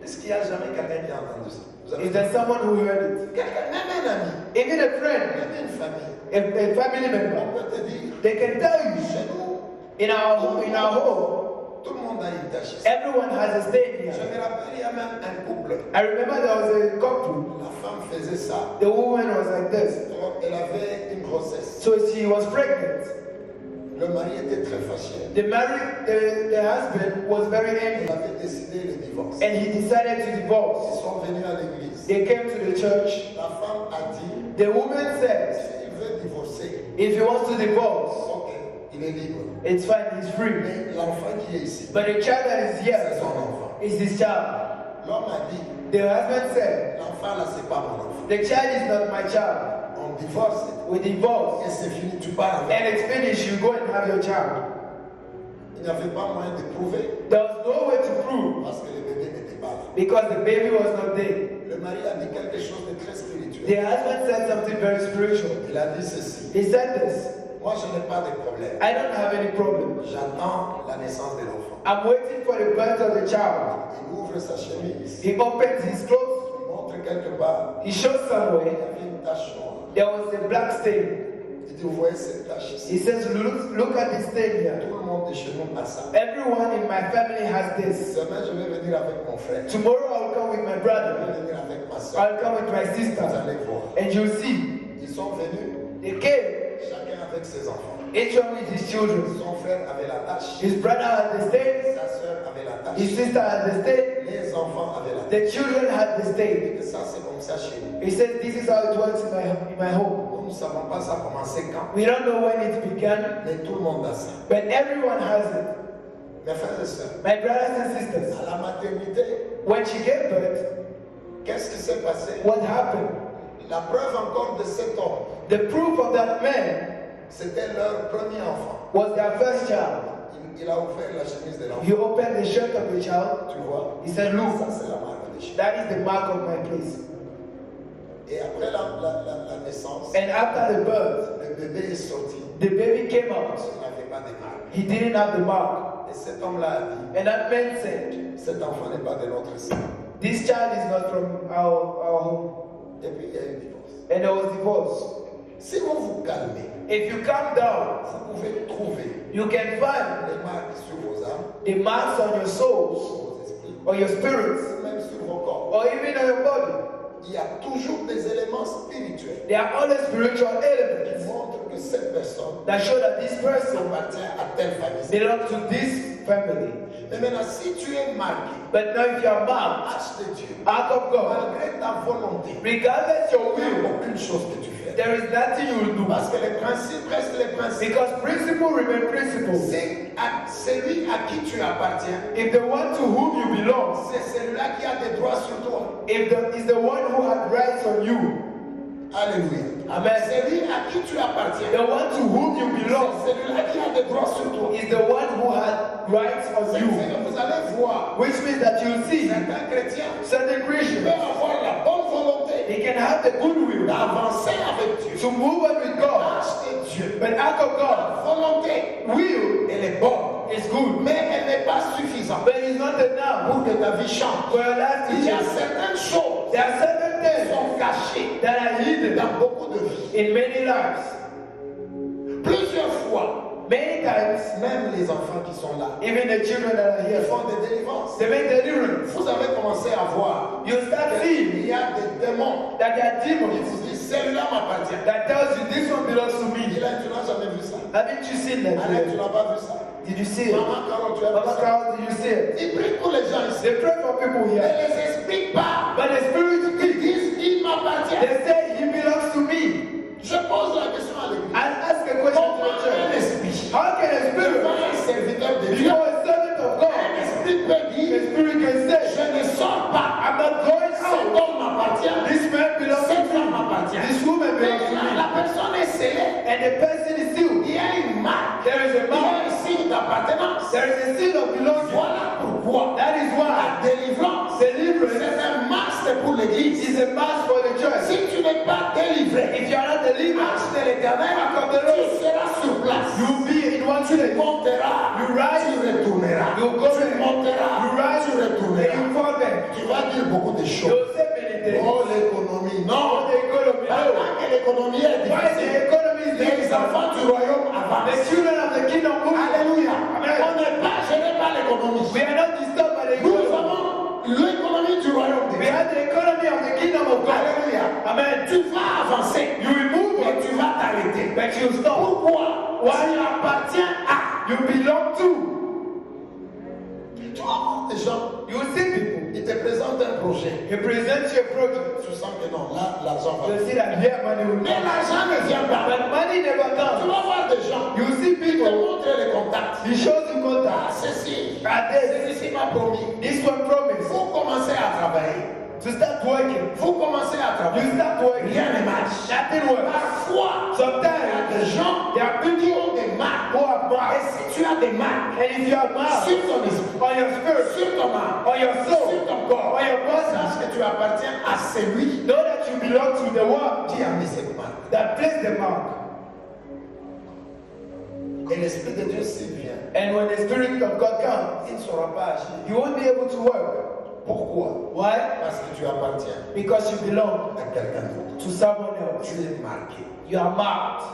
Est-ce qu'il y a jamais quelqu'un qui a entendu ça? Vous avez Is there someone who heard it? quelqu'un, même un ami, Even a friend, même une famille, a family member, on peut te dire, they can tell you, chez nous, in our home, tout le monde a une tâche ici. everyone has a stake Je here. me rappelle, il y a même un couple. I remember there was a couple. La femme faisait ça. The woman was like this. Donc, elle avait une grossesse. So she was pregnant. Le mari était très fâché. The husband was very Il angry avait décidé le divorce. and he decided to Ils divorce. sont venus à l'église. They came to the church. La femme a dit, The woman said, s'il veut divorcer, if he wants to divorce, ok, il est libre. it's fine, he's free. Mais l'enfant qui est ici, But the child that is c'est here son enfant. is his child. L'homme a dit, The husband said, l'enfant là, c'est pas mon enfant. the child is not my child. On divorce We divorce. et c'est fini, tu pars And avec. it's finished, you go and have your child. Il n'y avait pas moyen de prouver There was no way to prove parce que le bébé n'était pas là. because the baby was not there. Le mari a dit quelque chose de très spirituel. The husband said something very spiritual. Il a dit ceci. He said this, Moi, je n'ai pas de problème. I don't have any problem. J'attends la naissance de l'enfant. I'm waiting for the birth of the child. Il ouvre sa chemise. He opens his clothes. Il montre quelque part. He shows Il y somewhere avait une tache noire. there was a black stain. Il dit, vous voyez cette tache ici. He says, look at this stain here. Tout le monde de chez nous a ça. Everyone in my family has this. Demain, je vais venir avec mon frère. Tomorrow I'll come with my Je brother. vais venir avec ma soeur. I'll come with my Vous sister. allez voir. And you'll see. Ils sont venus. They came. Chacun a avec ses enfants. Each one with his children. Son frère avait la tâche. His brother had the state. Sa soeur avait la tâche. His sister had the state. Les enfants avaient la tâche. The children had the state. Et ça, c'est comme ça chez nous. He said, this is how it works in my home. Nous ne savons pas ça a commencé quand. We don't know when it began, Mais tout le monde a ça. but everyone has it. Mes frères et sœurs, My brothers and sisters, à la maternité, when she gave birth, qu'est-ce qui s'est passé? what happened? La preuve encore de cet homme, The proof of that man c'était leur premier enfant. was their first child. Il a ouvert la chemise de He l'enfant. opened the shirt of the child. Tu vois? He said, look, Ça, c'est la marque des chiens. that is the mark of my place. Et après la naissance, And after the birth, le bébé est sorti. the baby came out. Il n'avait pas de marque. He didn't have the mark. Et cet homme-là a dit, And that man said, cet enfant n'est pas de notre sang. this child is not from our home. Et puis il y a eu divorce. And there was divorce. Si vous vous calmez, If you calm down, vous pouvez trouver you can find les marques sur vos âmes, the marks on your souls, sur vos esprits, or your spirits, même sur vos corps. or even on your body. Il y a toujours des éléments spirituels There are always spiritual qui elements montrent que cette personne that show that this person appartient à telle famille. belongs to this family. Mais maintenant, si tu es marqué, But now if you are marked, marche de Dieu, out of God, malgré ta volonté, regardless your il n'y a will, aucune chose que tu fais. there is nothing you will do. Parce que les principes restent les principes. Because principle remain principle. C'est celui à qui tu appartiens, If the one to whom you belong, c'est celui-là qui a des droits sur toi. is the one who had rights on you, Alléluia. Amen. Celui à qui tu appartiens, The one to whom you belong c'est celui-là qui a des droits sur toi. is the one who had rights on C'est you. que vous allez voir, Which means that you see certains chrétiens certain peuvent Christians, avoir la bonne volonté they can have the goodwill d'avancer avec Dieu. to move on with God. Marche de Dieu. But out of God, La volonté, will elle est bonne, is good. mais elle n'est pas suffisante But it's not enough pour que ta vie change. for your life to Il y a change. certaines choses There are certain qui things sont cachées that are hidden dans beaucoup de vies. in many lives. Plusieurs fois, Many times, même les enfants qui sont là, even the children that are ils here, font des délivrances. they make deliverance. Vous avez commencé à voir You start qu'il seeing y a des démons that there are qui demons vous disent celui-là m'appartient. that tells you this one belongs to me. Tu n'as jamais vu ça. Haven't you seen that? Allez, tu n'as pas vu ça. Did you see it? Maman Carole, tu as vu Mama ça. Carol, did you see it? Ils prient pour les gens ici. They pray for people Ne here. les explique pas. But the Spirit Ils speaks. disent il m'appartient. They say he belongs to me. Je pose la question à l'église. I ask a question to Comment the un church. esprit, How can a spirit, devant un serviteur de Dieu, before a servant of un God, esprit peut the dire Spirit can say, je ne sors pas. I'm not going Cet out. homme m'appartient. This man belongs to Cette me. femme m'appartient. This woman Mais belongs to me. la personne est scellée. And the person is sealed. Il y a une marque. There is a Il y a mark. un signe d'appartenance. There is a seal of belonging. Voilà pourquoi That is why la délivrance, deliverance c'est un masque pour l'église. is a mask for the church. Si tu n'es pas délivré, If you are not delivered, marche de l'éternel, tu seras sur place. you will be in one Tu place. monteras, You rise, tu retourneras. you go Tu back. monteras, You rise, tu and retourneras. you fall back. Tu vas dire beaucoup de You choses. will say many things. Oh, l'économie, Oh, non. the economy. No. Pendant que l'économie est Why the difficile, economy is les difficult? enfants du royaume The avancent. children of the kingdom move. Alléluia. Amen. On n'est pas gêné par l'économie. We are not disturbed by the Nous economy. avons l'économie du royaume de We Dieu. have the economy of the kingdom of God. Alléluia. Amen. Tu vas avancer, You will move, mais tu vas t'arrêter. but you stop. Pourquoi? Why? Tu appartiens à. You belong to. Tu vois, les gens, You will see people. ils te présentent un projet. He presents you a project. Tu sens que non, là, l'argent va. You see that here money will Mais come. l'argent ne vient pas. But money never Tu comes. vas voir des gens You see qui te people. montrent les contacts. He shows you Ah, contact. ceci, At this, celui-ci m'a promis. this one promise Vous commencez à travailler. to start working. Vous commencez à You travailler. start working. Rien ne marche. Nothing works. Parfois, il y a Sometimes des gens there are qui people ont des marques. who are Et marked. si tu as des marques And if you are marked sur ton esprit, on your spirit, sur ton âme, on your soul, sur ton corps, on your body, sache que tu appartiens à celui know that you belong to the one qui a mis cette marque. that placed the mark. Et l'Esprit de Dieu s'il vient, And when the Spirit of God comes, il ne saura pas agir. you won't be able to work. Pourquoi? Why? Parce que tu appartiens Because you belong à quelqu'un d'autre. to someone else. Tu es marqué. You are marked.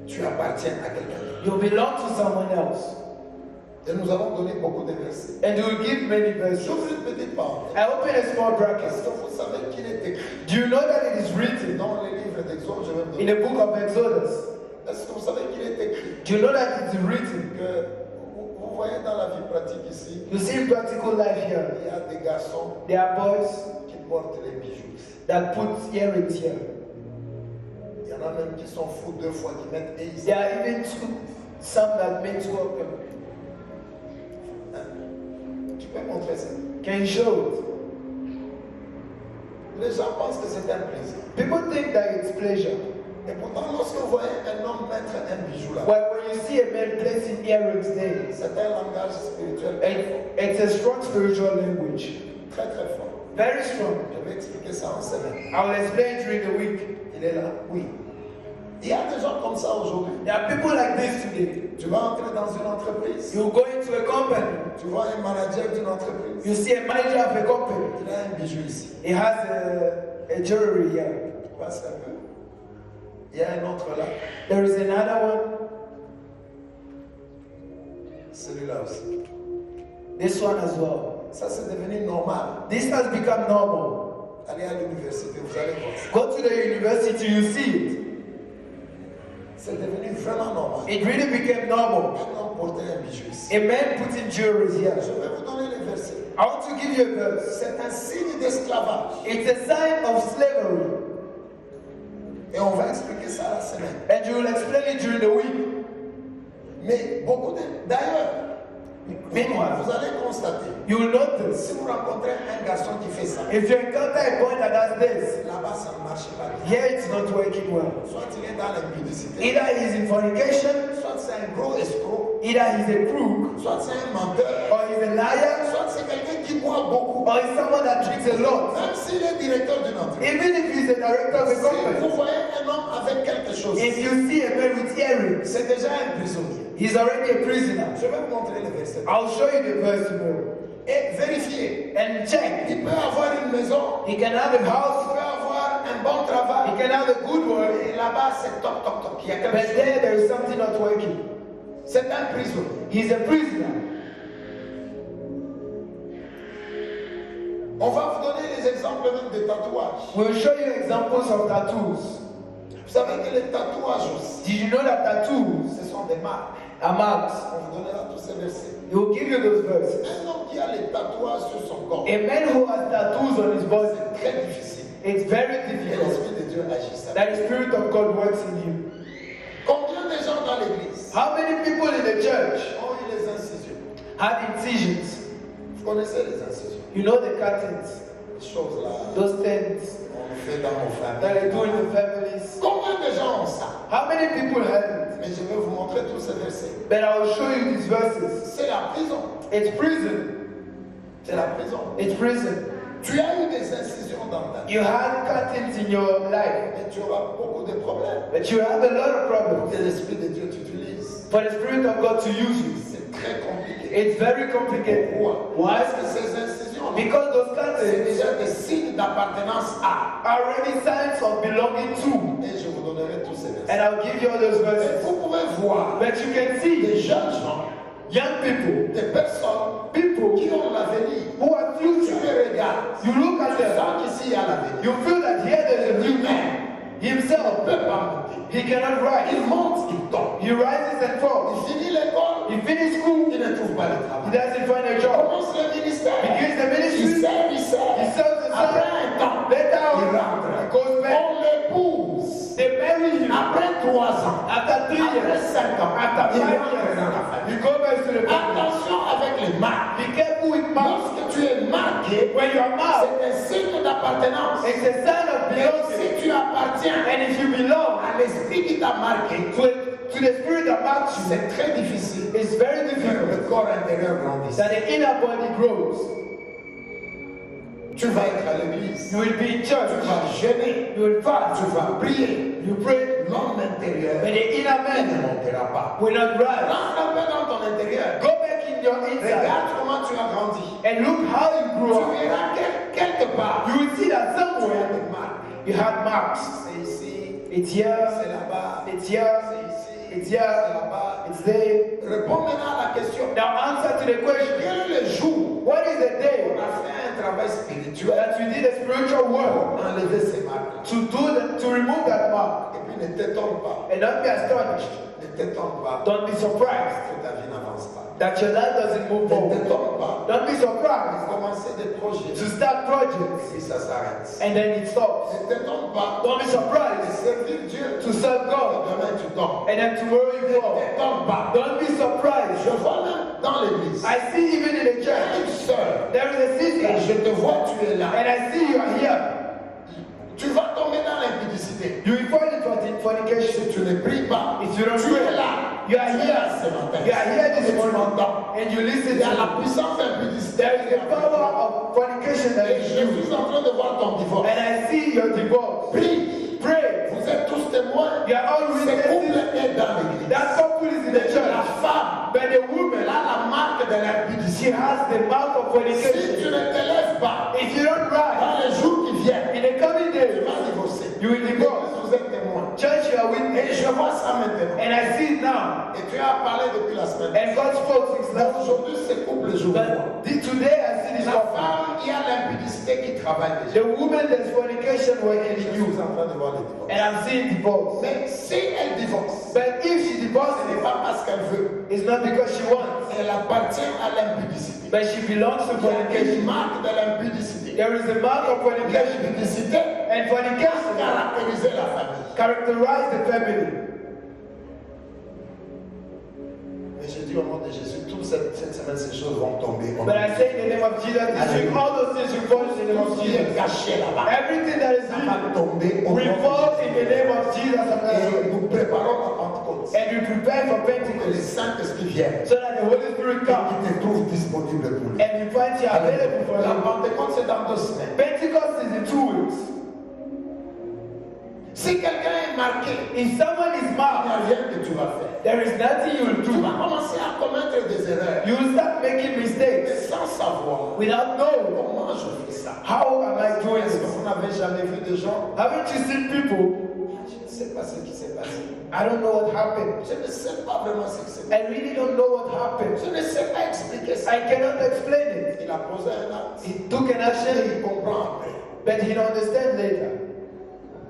Tu appartiens à quelqu'un d'autre. You belong to someone else. Et nous avons donné beaucoup de versets. And you will give many verses. J'ouvre une petite parenthèse. I open a small Est-ce bracket. que vous savez qu'il est écrit Do you know that it is written dans le livre d'Exode? Je vais In the book of Exodus, est-ce que vous savez qu'il est écrit do you know that it's written? que vous voyez dans la vie pratique ici, You see in practical life here, il y a des garçons there are boys qui portent les bijoux. that put earrings here. Il y en a même qui sont fous 2 fois, qui mettent et ici. There are even some that make 2 of them. Tu peux montrer ça. Can you show it? Les gens pensent que c'est un plaisir. People think that it's pleasure. Et pourtant, lorsque vous voyez un homme mettre un bijou là, But when you see a man placing earrings there, c'est un langage spirituel it's a strong spiritual language. très très fort. Very strong. Je vais expliquer ça en semaine. I will explain during the week. Il est là? Oui. Il y a des gens comme ça aujourd'hui. There are people like this today. Tu vas entrer dans une entreprise. You go into a company. Tu vois un manager d'une entreprise. You see a manager of a company. Il a un bijou ici. He has a jewelry here. Passe un peu. Il y a un autre là. There is another one. Celui-là aussi. This one as well. Ça c'est devenu normal. This has become normal. Allez à l'université, vous allez voir ça. Go to the university, you see it. C'est devenu vraiment normal. It really became normal. Un homme portait un bijou ici. A man putting jewelry here. Je vais vous donner les versets. I want to give you a verse. C'est un signe d'esclavage. It's a sign of slavery. Et on va expliquer ça la semaine. And you will explain it during the week. Mais beaucoup de... D'ailleurs, Meanwhile, vous allez constater, you will notice si vous rencontrez un garçon qui fait ça, if you encounter a boy that does this, là-bas ça ne marche pas bien. here it's not working well. Soit il est dans l'impudicité, Either he's in fornication, soit c'est un gros escroc, either he's a crook, soit c'est un menteur, or he's a liar, soit c'est quelqu'un qui boit beaucoup. or he's someone that drinks a lot. Même s'il est directeur d'une entreprise. Even if he's a director of a Si vous company, voyez un homme avec quelque chose, if you see a man with earrings, c'est déjà un prisonnier. he's already a prisoner. Je vais vous montrer le verset. I'll show you the verse tomorrow. Et vérifiez. And check. Il peut avoir une maison, He can have a il house, peut avoir un bon travail. he can have a good work, Et là-bas, c'est toc toc toc. Il y a quelque but chose. there is something not working. C'est un prisonnier. He's a prisoner. On va vous donner les exemples même des tatouages. We'll show you examples of tattoos. Vous savez que les tatouages aussi, Did you know that tattoos ce sont des marques. are marks? On vous donnera tous ces versets. He will give you those verses. Un homme qui a les tatouages sur son corps, A man who has tattoos on his body, c'est très difficile. it's very Et difficult l'Esprit de Dieu agit ça. that the Spirit of God works in you. Combien de gens dans l'église How many people in the church ont eu les incisions? had incisions? Vous connaissez les incisions? You know the curtains, Les choses là, those things on fait dans nos that they do in familles. the families. Combien de gens ont ça? How many people have it? Mais je vais vous montrer tous ces versets. But I will show you these verses. C'est la prison. It's prison. C'est la prison. It's prison. Tu as eu des incisions dans ta vie. You had curtains in your life, Et tu auras beaucoup de problèmes. but you have a lot of Pour problems. que l'Esprit de Dieu t'utilise. For the Spirit of God to use you, C'est très compliqué. it's very complicated. Pourquoi? Why? Parce que ces incisions Because those c'est curtains déjà des signes d'appartenance à. are already signs of belonging to. Et je vous donnerai tous ces versets. And I'll give you all those Et verses. vous pouvez voir But you can see des jeunes gens, young people, des personnes people qui ont l'avenir. who are Tu future. les regardes. You look at Tu them, sens qu'ici il y a l'avenir. you feel that here there's a new man. Il Himself, ne peut pas monter. he cannot rise. Il monte, il tombe. He rises and Il falls. finit l'école, He finishes school, il ne trouve pas le he travail. doesn't find a Il job. commence le ministère. Begins the Il ministry, sert, il he sert. serves the Après Son. un temps, Later il on, rentre. he goes back. On l'épouse. They marry him. Après 3 ans, After 3 après years, 5 ans, after il 5 rentre years, dans la famille. you go back to the family. Attention avec les marques. Be careful with marks. Lorsque tu es marqué, When you are marked, c'est un signe d'appartenance. it's a sign of Et belonging. si tu appartiens And if you belong à l'esprit qui t'a marqué, to the Spirit that marks you, c'est très difficile it's very que difficult le corps intérieur grandisse. that the inner body grows. Tu vas être à l'église, You will be in tu church, vas jeûner, you will fast, tu vas prier. you pray, L'homme intérieur but the inner il ne man montera pas. will not rise. Rentre un peu dans ton intérieur. Go back in your inside Regarde comment tu as grandi. and look how you Tu grew up. verras quelque part. You will see that Tu as somewhere des marques. you had marks. C'est ici, It's c'est here, là-bas, it's c'est here, ici, it's c'est here, là-bas. it's there. Réponds maintenant à la question. Now answer to the question, Quel est le jour what is the où day on a fait un travail spirituel that you did a spiritual work en enlever ces marques. to remove that mark. Et puis ne t'étonne pas. And don't be astonished. Ne t'étonne pas Don't be surprised que ta vie n'avance pas. that your life doesn't move Ne forward. t'étonne pas. Don't be surprised Commencer des projets. to start projects Si ça s'arrête. and then it stops. Ne t'étonne pas. Don't be De surprised servir Dieu. to serve God Demain tu dors. and then tomorrow you Ne fall. t'étonne pas. Don't be surprised. Je vois même dans l'église. I see even in the Il y a church une sœur. there is a Et sister je te vois, tu es là. and I see you are here. Tu vas tomber dans l'impudicité. You will fall into fornication. Si tu ne pries pas, If you don't tu es pray, là. you are Tu es here. là ce matin. You are here Et this tu morning m'entends. and you listen Il y a to la me. puissance impudicité. There is the power of fornication that Et is je you. suis en train de voir ton divorce. And I see your divorce. Prie. Pray. Vous êtes tous témoins. You are all Ce couple witnesses. est dans l'église. That couple is in the La church. femme, But the elle woman, a la marque de she l'impudicité. has the mark of Si tu fornication. ne te lèves pas, If you don't rise dans les jours qui viennent, in the coming tu days, vas divorcer. you will divorce. Vous êtes témoins. Church, you are Et witness. je vois ça maintenant. And I see it now. Et tu as parlé depuis la semaine. And God spoke since Mais last. aujourd'hui, ce couple, je vois. But today I see this La couple. femme, il y a l'impudicité qui travaille déjà. The woman there's fornication working Je in you. suis en train de voir les divorces. And I'm seeing divorce. Mais si elle divorce, But if she ce divorces, n'est pas parce qu'elle veut. it's not because she wants, Elle appartient à l'impudicité. but she belongs to Il y a une fornication. marque de l'impudicité. There is a mark of fornication. L'impudicité And a fornication caractérisé la famille. characterize the family. Mais je dis au nom de Jésus, toute cette semaine, ces choses vont tomber. But I say in the name of Jesus, this week, all those things will fall in the name of Tout ce qui est Jesus. caché là-bas Everything that is va tomber hidden au nom will de fall in the Jésus. name of Jesus of Et Nazareth. nous préparons la Pentecôte. And we prepare for Que le Pentecost Saint-Esprit vienne so that the Holy Spirit et comes qu'il te trouve disponible pour lui. and we find you available for La you. Pentecôte, c'est dans 2 semaines. Pentecost is in 2 weeks. Si quelqu'un est marqué, If someone is il n'y marked, a rien que tu vas faire. there is nothing you will Tu do. vas commencer à commettre des erreurs. You will start making Mais mistakes sans savoir without knowing comment je fais ça. how am I doing Est-ce que this. vous n'avez jamais vu des gens? Haven't you seen people? Je ne sais pas ce qui s'est passé. I don't know what happened. Je ne sais pas vraiment ce qui s'est passé. I really don't know what happened. Je ne sais pas expliquer ça. I cannot explain it. Il a posé un acte. He took an Et action, il comprend après. but he don't understand later.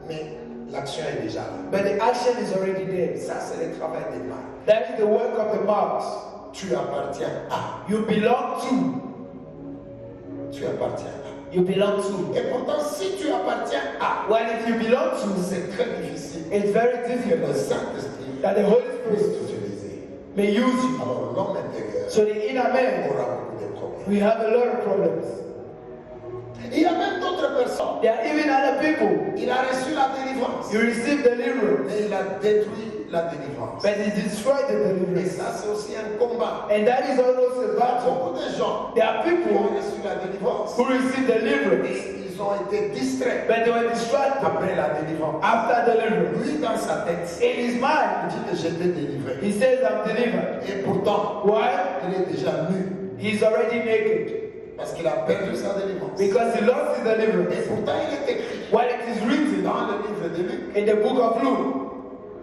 Mais l'action est déjà là. But the action is already there. Ça, c'est le travail des mains. That is the work of the marks. Tu appartiens à. You belong to. Tu appartiens à. You belong to. Et pourtant, si tu appartiens à, Well, if you belong to, c'est très difficile it's very que le difficult Saint-Esprit that the Holy puisse Spirit t'utiliser. may use you. Alors, l'homme intérieur So the inner man, aura beaucoup de problèmes. we have a lot of problems. Il y a même d'autres personnes. There are even other people. Il a reçu la délivrance. You receive deliverance, Mais il a détruit la délivrance. but he destroyed the Et deliverance. ça, c'est aussi un combat. And that is almost a Il y a battle. beaucoup de gens There are qui ont people reçu la délivrance. who receive deliverance, Et ils ont été distraits but they were distracted après la délivrance. after deliverance. Lui, dans sa tête, In his il mind, dit que j'étais délivré. he says, I'm delivered. Et pourtant, Why? il est déjà nu He's already naked parce qu'il a perdu sa délivrance. because he lost his Et deliverance. pourtant, il est écrit While it is written dans le livre de Luc, in the book of Luke,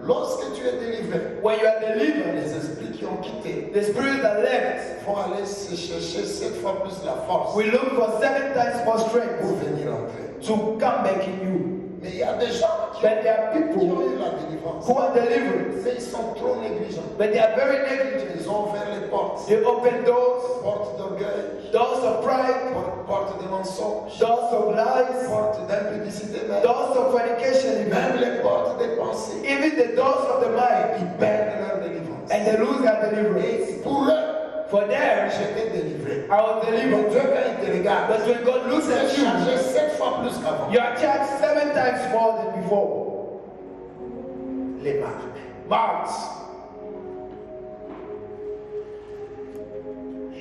lorsque tu es délivré, when you are delivered, les esprits qui ont quitté the spirits that left vont aller se chercher 7 fois plus la force will look for 7 times more pour strength venir entrer. to come back in you. Mais il y a des gens qui But there are ont people eu la délivrance. who are delivered, Mais ils sont trop négligents. but they are very negligent. Ils ont ouvert les portes. They open doors, Portes d'orgueil, doors of pride, portes de mensonges, doors of lies, portes d'impudicité même, doors of fornication, même les portes des pensées. even the doors of the mind, Ils perdent leur délivrance. and they lose their deliverance. Et pour eux, For them, j'étais délivré. I was Mais delivered. Dieu, quand il te regarde, But when God looks tu es at you, chargé 7 fois plus qu'avant. you are charged 7 times more than before. Les marques. Marks.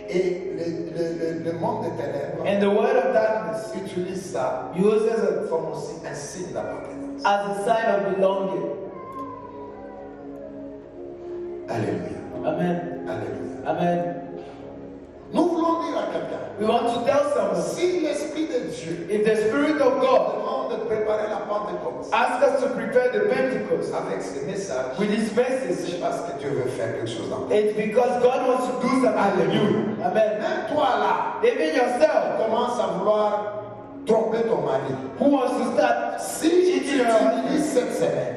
Et le monde des ténèbres And the word of darkness utilise ça uses it comme aussi un signe d'appartenance. as a sign of belonging. Alléluia. Amen. Alléluia. Amen. Nous voulons dire à quelqu'un, We want to tell someone, si l'Esprit de Dieu if the Spirit of God demande de préparer la Pentecôte asks us to prepare the Pentecost avec ce message, with His message, c'est parce que Dieu veut faire quelque chose en toi. it's because God wants to do something in you. Amen. Même toi là, Even tu yourself, commences à vouloir tromper ton mari, who wants to start si tu cheating your husband, t'humilies cette semaine,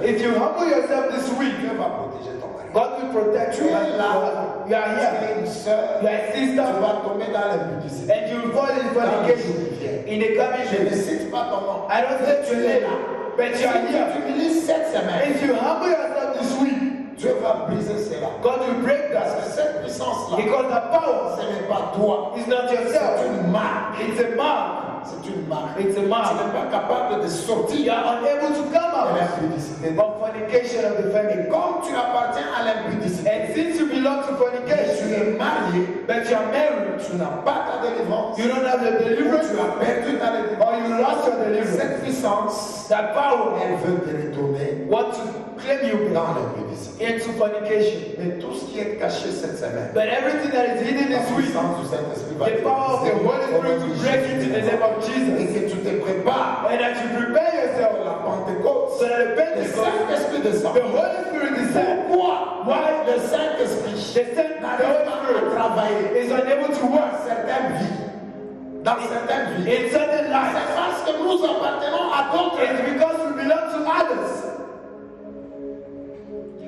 if you humble yourself this week, Dieu va protéger ton mari. God will protect Tu you. es là, You are tu here. es une soeur, You are a tu sister, vas tomber dans l'impudicité. and you will fall in fornication in the coming Je ne days. cite pas ton nom. I don't say Tu to es you, là. but Si you are tu here. t'humilies cette semaine, If you humble yourself this week, Dieu va briser cela. God will break Parce that. que cette puissance-là, Because the power ce n'est pas toi. is not C'est yourself. une marque. It's a mark. C'est une marque. It's a Tu mark. n'es pas capable de You sortir are unable to come de out l'impudicité. of fornication of the family. Comme tu appartiens à l'impudicité, And since you belong to et tu fornication, es marié, but you are married, tu n'as pas ta délivrance, you don't have the ou deliverance, tu as perdu ta or délivrance. you lost your deliverance. Cette puissance, That power elle veut te retourner want to claim you dans l'impudicité. into fornication. Mais tout ce qui est caché cette semaine, But everything that is hidden la this week, puissance du Saint-Esprit va the power of the Holy Spirit to break it in the name of et Jesus. que tu te prépares And that you prepare pour yourself la Pentecôte. so that the Le Pentecost, Saint-Esprit descend. the Holy Spirit descend. Pourquoi le Saint-Esprit The n'arrive Holy pas à Spirit travailler is unable to dans work certaines vies? Dans certaines vies. in certain lives. C'est parce que nous appartenons à d'autres. It's because we belong to others.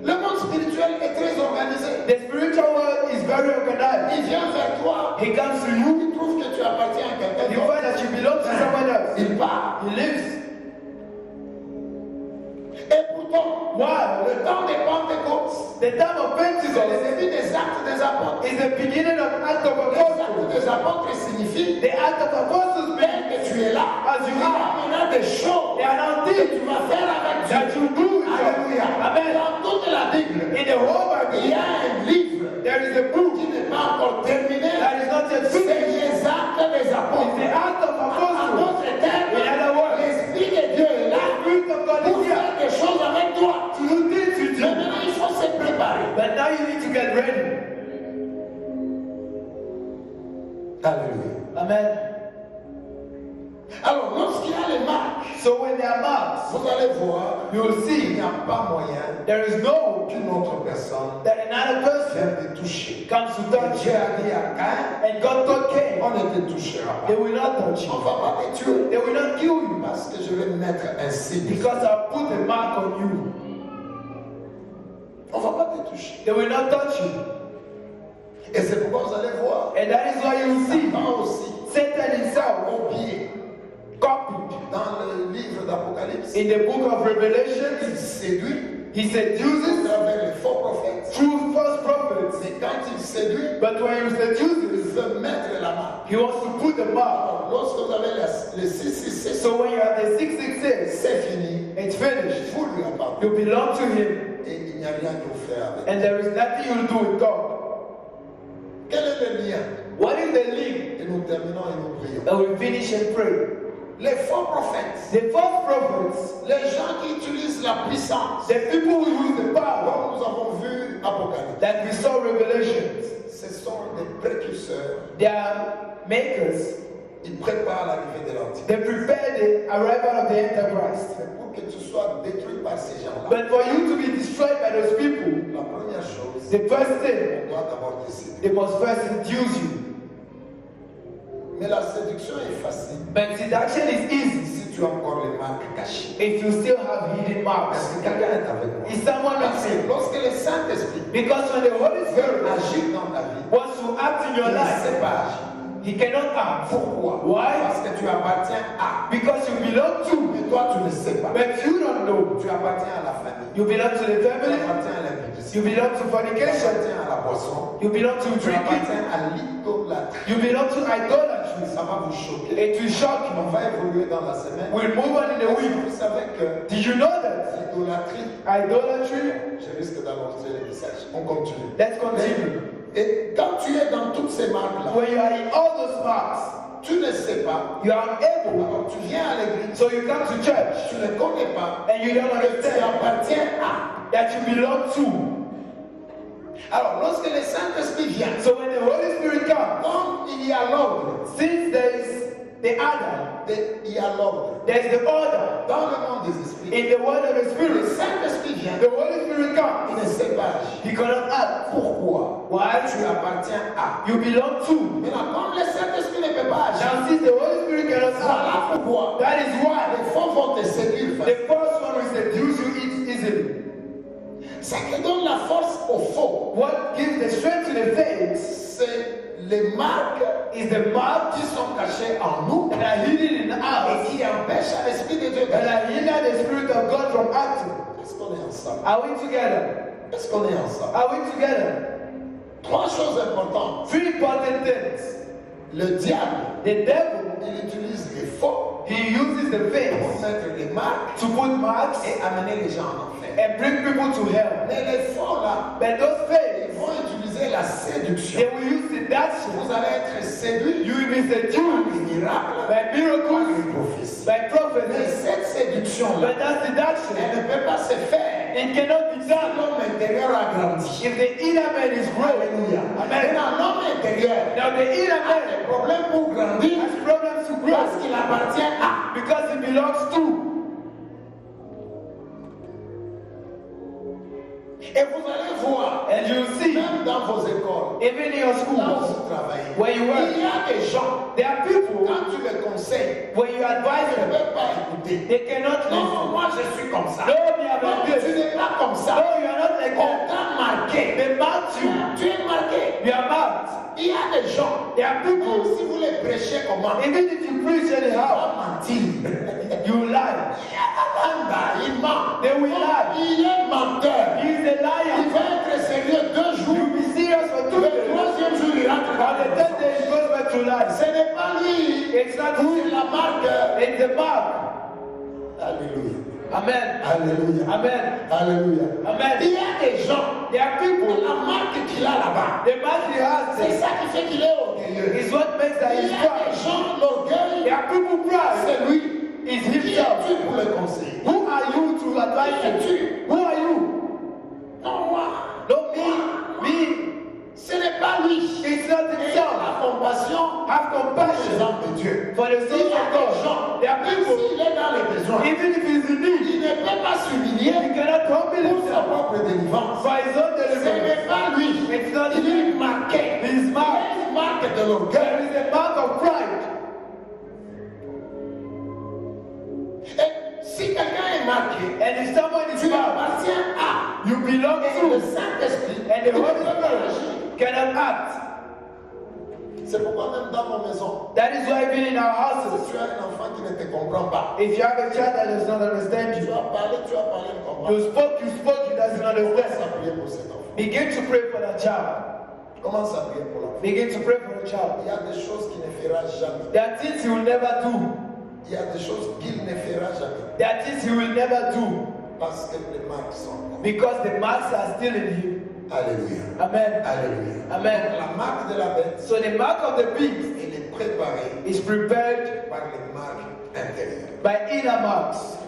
Le monde spirituel est très organisé. The spiritual world is very organized. Il vient vers toi. He comes to you, Il trouve que tu appartiens à quelqu'un you d'autre. find that you belong to someone else. Il part. He lives. Et pourtant, Why? le temps des Pentecôtes, The time of c'est le Pentecost début des actes des apôtres. is the beginning of Acts of Les Apostles. actes des apôtres signifient The Act of Apostles mean que tu es là. As you Il y a maintenant des choses they are now que things tu vas faire avec that Dieu. you do with God. Alléluia. Amen. Dans toute la Bible, In the whole il y Bible, a un livre there is a book qui n'est pas encore terminé. that is not yet C'est finished. les actes des It's apôtres. the Act of En Apostles. d'autres termes, In other words, l'Esprit de Dieu est là the Spirit of God pour is here faire des choses avec toi. to do things with Mais you. maintenant, il faut se préparer. But now you need to get ready. Alléluia. Amen. Alors, lorsqu'il y a les marques, So when there are marks, vous allez voir, you will il see n'y a pas moyen there is no qu'une autre personne that another person vienne te toucher. comes to touch Dieu you. a dit à Caïn, And God told Cain, on ne te touchera they pas. will not touch On you. ne va pas te tuer. They will not kill you Parce que je vais mettre un signe. because I'll put a mark on you. On ne va pas te toucher. They will not touch you. Et c'est pourquoi vous allez voir. And that is why you will see Satan aussi, Satan himself copié copied dans le livre d'Apocalypse, in the book of Revelation. il séduit He à seduces travers les faux prophètes. through false prophets. Mais quand il séduit, But when he il seduces, veut mettre la marque. he wants to put a mark. Lorsque vous avez le 666, So when you have the 666, c'est fini. it's finished. Vous lui appartenez. You belong to him. Et il n'y a rien que vous faire avec. And there is nothing you'll do with God. Quel est le lien? What is the link? Et nous terminons et nous prions. And we finish and pray. Les faux prophètes, The false prophets, les gens qui utilisent la puissance, the people who use the power comme nous avons vu Apocalypse, that we saw Revelations, ce sont des précurseurs. they are makers. Ils préparent l'arrivée de l'Antichrist. They prepare the arrival of the Antichrist. C'est pour que tu sois détruit par ces gens-là. But for you to be destroyed by those people, La première chose, the first thing, on doit d'abord décider. they must first seduce you. Mais la séduction est facile But seduction is easy si tu as encore les marques cachées. if you still have hidden marks. Est-ce que quelqu'un est avec moi? Is someone Parce with que me? lorsque le Saint-Esprit Because when the Holy Spirit agit dans ta vie, wants to act in il your ne life, sait pas agir. he cannot act. Pourquoi? Why? Parce que tu appartiens à. Because you belong to, Mais toi, tu ne sais pas. but you don't know. Tu appartiens à la famille. You belong to the Tu family, appartiens à l'impudicité. you belong to Tu fornication, appartiens à la boisson. you belong to Tu drinking, appartiens à l'idolâtrie. you belong to idolatry. Ça va vous choquer. It will shock On you. va évoluer dans la semaine. We'll move on in a week. Vous savez que Did you know that? l'idolâtrie, Idolatry, je risque d'annoncer le message. On continue. let's continue. Et quand tu es dans toutes ces marques-là, When you are in all those marks, tu ne sais pas. you are unable. Alors tu viens à l'église, So you come to church tu ne connais pas. and you don't Et tu understand appartiens à. that you belong to. Alors lorsque le Saint-Esprit vient, So when the Holy Spirit comes, comme il y a l'ordre, since there is the other. Il y a l'ordre. There's the order. Dans le monde des esprits, In the world of the le Spirit, Saint-Esprit vient. the Holy Spirit Il comes. ne sait pas agir. He cannot act. Pourquoi? Why? Tu appartiens à. You belong to. Maintenant, comme le Saint-Esprit ne peut pas agir, Now, since the Holy Spirit cannot act, voilà pourquoi that is why les faux vont te séduire. the first one will seduce you easily. Ce qui donne la force au faux, What gives the strength to the faith c'est les marques is the mark qui sont cachées en nous that are hidden in et us qui empêchent l'Esprit de Dieu that d'agir. are hidden the Spirit of God from acting. Est-ce qu'on est ensemble? Are we together? Est-ce qu'on est ensemble? Are we together? Trois choses importantes. Three important things. Le diable, The devil, il utilise les faux he uses the pour faith mettre les marques to put marks et amener les gens en enfer. and bring people to hell. Mais les faux là, But those ils faiths, vont utiliser la séduction. they will use seduction. Vous allez être séduits You will be par seduced les miracles, by par miracles, les prophéties. by Mais prophecies. cette séduction-là, But that seduction, elle ne peut pas se faire it cannot be si done l'homme intérieur a grandi. if the inner man is growing. Alléluia. Amen. Maintenant, l'homme intérieur Now the inner a man des problèmes pour grandir has problems to parce grow qu'il appartient à. because he belongs to. Et vous allez voir, And you see, même dans vos écoles, even in your là où schools, vous travaillez, where you work, il y a des gens, there are people, quand tu les conseilles, when you advise ils ne them, peuvent pas écouter. they cannot Non, listen. moi je suis comme ça. No, they are Non, like tu this. n'es pas comme ça. No, you are not like On that. t'a marqué. They marked you. Tu es marqué. You are marked. Il y a des gens, There are même people, si vous les prêchez comment, even if you preach ils anyhow, vont mentir. you lie. Il ment. They will lie. Il est menteur. He is a Il liar. va être sérieux 2 jours. You be serious for 2 Le days. 3e jour, il rentre dans On the le 10th day, he goes back to lie. Ce n'est pas lui. It's not C'est who, la marque. it's the mark. Alléluia. Amen. Alléluia. Amen. Alléluia. Amen. Il y a des gens, There are people, la marque qu'il a là-bas, the mark he has c'est there ça qui fait qu'il est orgueilleux. is what makes that Il he's y a des proud. gens, l'orgueil, There are people proud. c'est lui. Is Qui himself. es-tu pour le conseiller? Who are you to advise Qui him? es-tu? Who are you? Non, moi. Not me. Ce n'est pas lui. It's not Et himself. la compassion Have pour les compassion hommes de Dieu. for the Il sons y a of des God. gens, There are même people, s'il est dans les besoins, even if he's in need, il ne peut pas s'humilier he cannot humble pour sa himself propre délivrance. for his own Ce deliverance. n'est pas lui. It's not Il est him. marqué. He is Il marked. est une marque de There l'orgueil. is a mark of pride. Et si quelqu'un est marqué, And if someone is tu marked, appartiens à. you belong Et le to. Saint-Esprit And the il ne Holy peut pas agir. Spirit cannot act. C'est pourquoi même dans nos maisons, That is why even in our houses, si tu as un enfant qui ne te comprend pas, if you have a child that does not understand tu you, as parlé, il ne comprend pas. you spoke, he doesn't Commence understand. à prier pour cet enfant. Begin to pray for that child. Commence à prier pour l'enfant. Begin to pray for the child. Il y a des choses qu'il ne fera jamais. There are things he will never do. Il y a des choses qu'il ne fera jamais. There are things he will never do Parce que les marques sont là. because the marks are still in him. Alléluia. Amen. Alléluia. Amen. La marque de la bête, So the mark of the beast elle est préparée is prepared par les marques intérieures. by inner marks.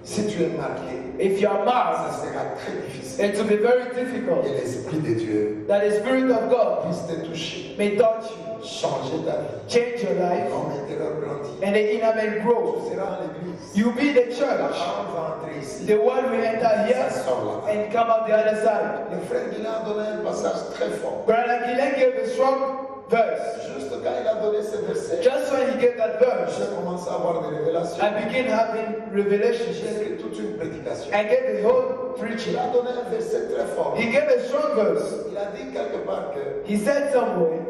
Si tu es marqué, If you are ça marked, sera très difficile. it will be very difficult Et l'Esprit de Dieu that the Spirit of God puisse te toucher, may touch you, changer ta vie. change your life, L'homme intérieur grandit. and the inner man Tu grows. seras à l'église. You be the La church. parole va entrer ici. The word will enter here and come out the other side. Le frère Guilain a donné un passage très fort. Brother Gillen gave a strong verse. Juste quand il a donné ce verset, Just when he gave that verse, j'ai commencé à avoir des révélations. I began having J'ai revelations. écrit toute une prédication. I gave the whole Il preaching. a donné un verset très fort. He gave a strong verse. Il a dit quelque part que He said somewhere,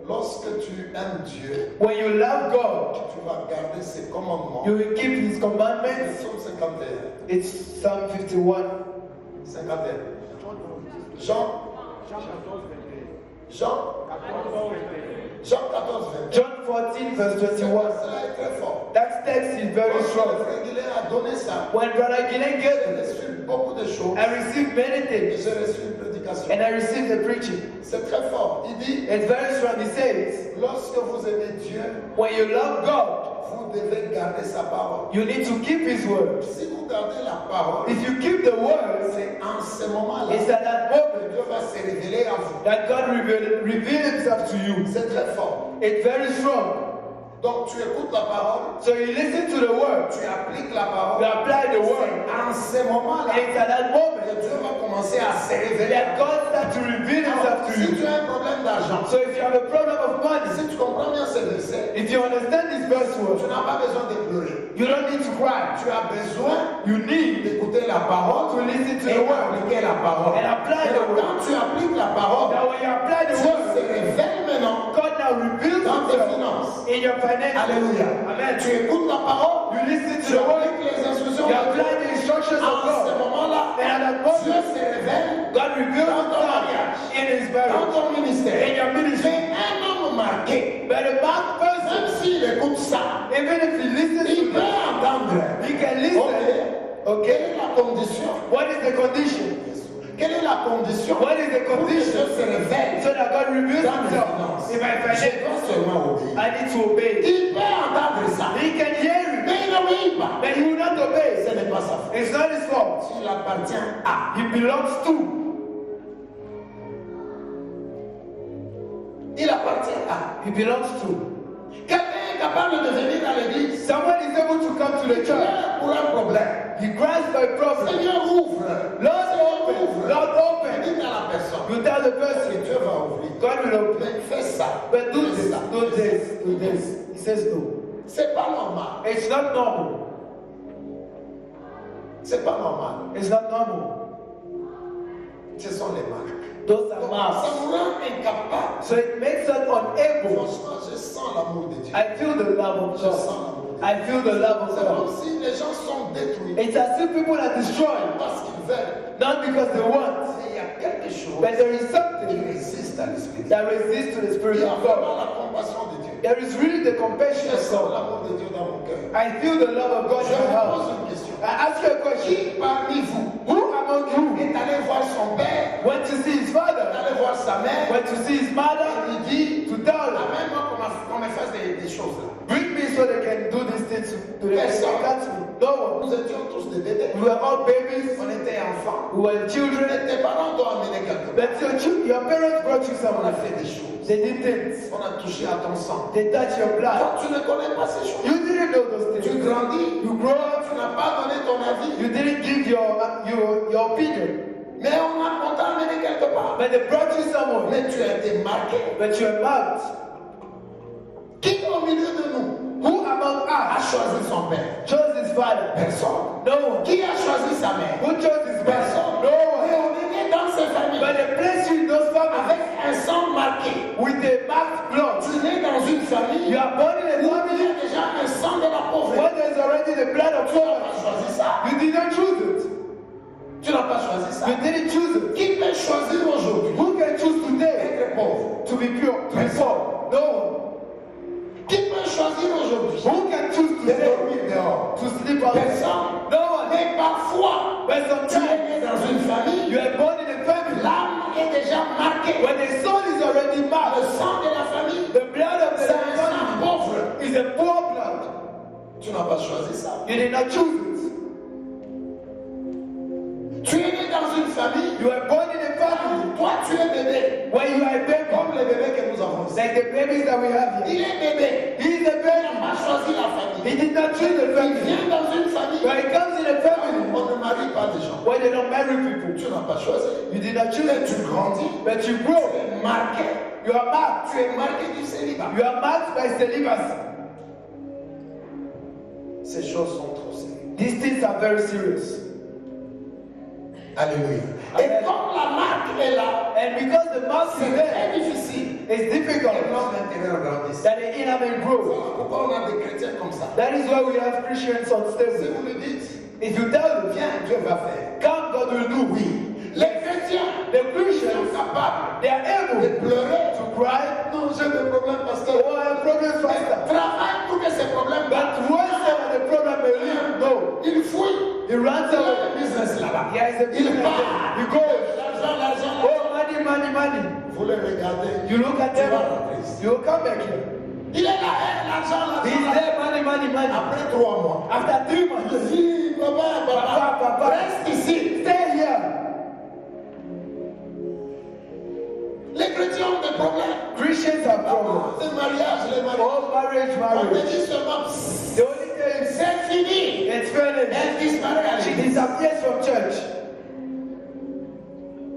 lorsque tu aimes Dieu, when you love God, tu vas garder ses commandements. you will keep His commandments. Psaume 51. It's Psalm 51. 51. Jean. Jean 14, 20. John 14, verse 21. Cela est très fort. That text is very Lorsque le strong. frère Guilain a donné ça, When Brother Gillen gave j'ai it, reçu beaucoup de choses I received many et things j'ai reçu une prédication. and I received the preaching. C'est très fort. Il dit, It's very strong. He says, lorsque vous aimez Dieu, when you love God, vous devez garder sa parole. you need to keep His word. Si vous gardez la parole, If you keep the word, c'est en ce moment-là it's at that que moment Dieu va se révéler à vous. that God reveal Himself to you. C'est très fort. It's very strong. Donc tu écoutes la parole, So you listen to the word, tu appliques la you parole. apply the word, En ce moment-là, and it's at that moment que Dieu va commencer à se révéler. that God starts to reveal himself to Si tu you. as un problème d'argent, So if you have a problem of money, si tu comprends bien ce verset, if you understand this verse tu word, n'as pas besoin de pleurer. you don't need to cry. Tu as besoin You need d'écouter la parole to listen to et the word. appliquer la parole. And apply the word. Quand tu appliques la parole, Now when you apply the Dieu word, se révèle maintenant God now reveals dans tes himself finances. in your finances. Alléluia. Amen. Tu écoutes la parole, You listen to tu the word, appliques les instructions you de apply Dieu. the instructions of En ce God. moment-là, And at that Dieu moment, se révèle God reveals dans ton himself mariage, in his dans marriage, ton ministère. in your ministry. Mais un homme marqué, But a bad person, même s'il écoute ça, even if he listens il to peut this, entendre. he can listen. Quelle Okay? est la condition? What is the condition? Quelle est la condition What is the pour que condition? Dieu se révèle So that God reveals dans mes himself finances? in my Je finances. dois seulement obéir. I need to obey. Il peut entendre ça, He can hear it, mais il n'obéit pas. but he will not obey. Ce n'est pas sa faute. It's not his fault. Il appartient à. He belongs to. Il appartient à. He belongs to. Quelqu'un est capable de venir à l'église. Someone is able to come to the church. Pour un problème. He grasps a problem. Seigneur, ouvre. Lord open. Lord open. Dis à la personne. You tell the Que person, Dieu va ouvrir. God will open. Mais fais ça. But do Fais this, ça. do this, do this. He says no. C'est pas normal. It's not normal. C'est pas normal. It's not normal. Ce sont les marques. Those are Donc, ça marks. nous rend incapables. So it makes us unable. Franchement, je sens l'amour de Dieu. I feel the love of Je sens God. l'amour de Dieu. I feel the love of C'est comme God. si les gens sont détruits It's as if people are destroyed, parce qu'ils veulent. not because they want, Mais il y a quelque chose but there is qui something résiste à l'esprit. that resists to the Il Spirit y a of God. vraiment la compassion de Dieu. There is really the compassion Je of sens God. l'amour de Dieu dans mon cœur. I feel the love of God Je in my vous heart. pose une question. I ask you a question. Qui parmi vous Who among you est allé voir son père, went to see his est father, allé voir sa mère, went to see his et mother, lui dit, to tell them, amène-moi qu'on me fasse des choses là. bring me so they can do these things to the Personne. country? No Nous étions tous des bébés. one. We were all babies. On était enfants. We were children. Tes parents t'ont amené quelque part. But your parents brought you On a somewhere. fait des choses. They did things. On a touché à ton sang. They touched your blood. Toi, tu ne connais pas ces choses. You didn't know those Tu things. grandis. You grow up. Tu n'as pas donné ton avis. You didn't give your opinion. Mais on t'a amené quelque part. But they brought you somewhere. Mais tu as été marqué. But you are marked. Qui au milieu de nous Who among a us choisi son père? chose his father? Personne. No one. Qui a choisi sa mère? Who chose his Personne. mother? No Et one. on est né dans ces familles But they place you in those families avec un sang marqué. with a marked blood. Tu nais dans une famille You are born in a où il y family a déjà un sang de la pauvreté. where there is already the blood of Tu n'as God. pas choisi ça. You did not choose it. Tu n'as pas choisi ça. You didn't choose it. Qui peut choisir aujourd'hui Who can choose today d'être pauvre? to be pure, to be poor? No one. Qui peut choisir aujourd'hui Who can choose de today dormir dehors? to sleep outside? Personne. No one. Mais parfois, But tu es sometimes né dans une famille, you are born in a family l'âme est déjà marquée. when the soul is already Le marked. sang de la famille, The blood of the c'est un sang family pauvre. is a poor blood. Tu n'as pas choisi ça. You did not choose it. Tu es né dans une famille, You are born in a family toi tu es bébé. where you are a baby, Comme les bébés que nous avons ici. like the babies that we have Il here. est bébé. He is a Il n'a baby. pas choisi la famille. He did not choose the Il family. vient dans une famille. When it comes in a family On ne marie pas des gens. where they don't marry people, Tu n'as pas choisi. you did not choose Mais it. tu grandis. But you Tu grow. es marqué. You are marked. Tu es marqué du célibat. You are marked by celibacy. Ces choses sont trop sérieuses. These things are very serious. Alléluia. Et comme la marque est là, And because the mark c'est is there, très difficile it's que difficult l'homme intérieur grandisse. that the inner man grows. Voilà pourquoi on a des chrétiens comme ça. That is why we have Christians on Si stage. vous le dites, If you tell them, viens, Dieu va faire. come, God will do. Oui. Les chrétiens The sont Christians, capables they are de able pleurer. to cry. Non, j'ai des problèmes, pasteur. Oh, I have problems faster. Travaille pour que ces problèmes But once the problem may leave, no. il fouille. He runs Il a away. un business là-bas. He has a Il business. part. He goes. L'argent. Oh, money, money, money. Vous les regardez. You look at Tu them, vas rentrer ici. you will come back here. Il est là, l'argent, He's there, money, money, money. Après 3 mois. After 3 months, Il dit, papa, reste ici. stay here. Les chrétiens ont des problèmes. Christians have problems. Le mariage, les mariages. Oh, marriage, On te marriage. dit seulement, The only thing is, c'est fini. it's finished. Elle disparaît. She disappears from church.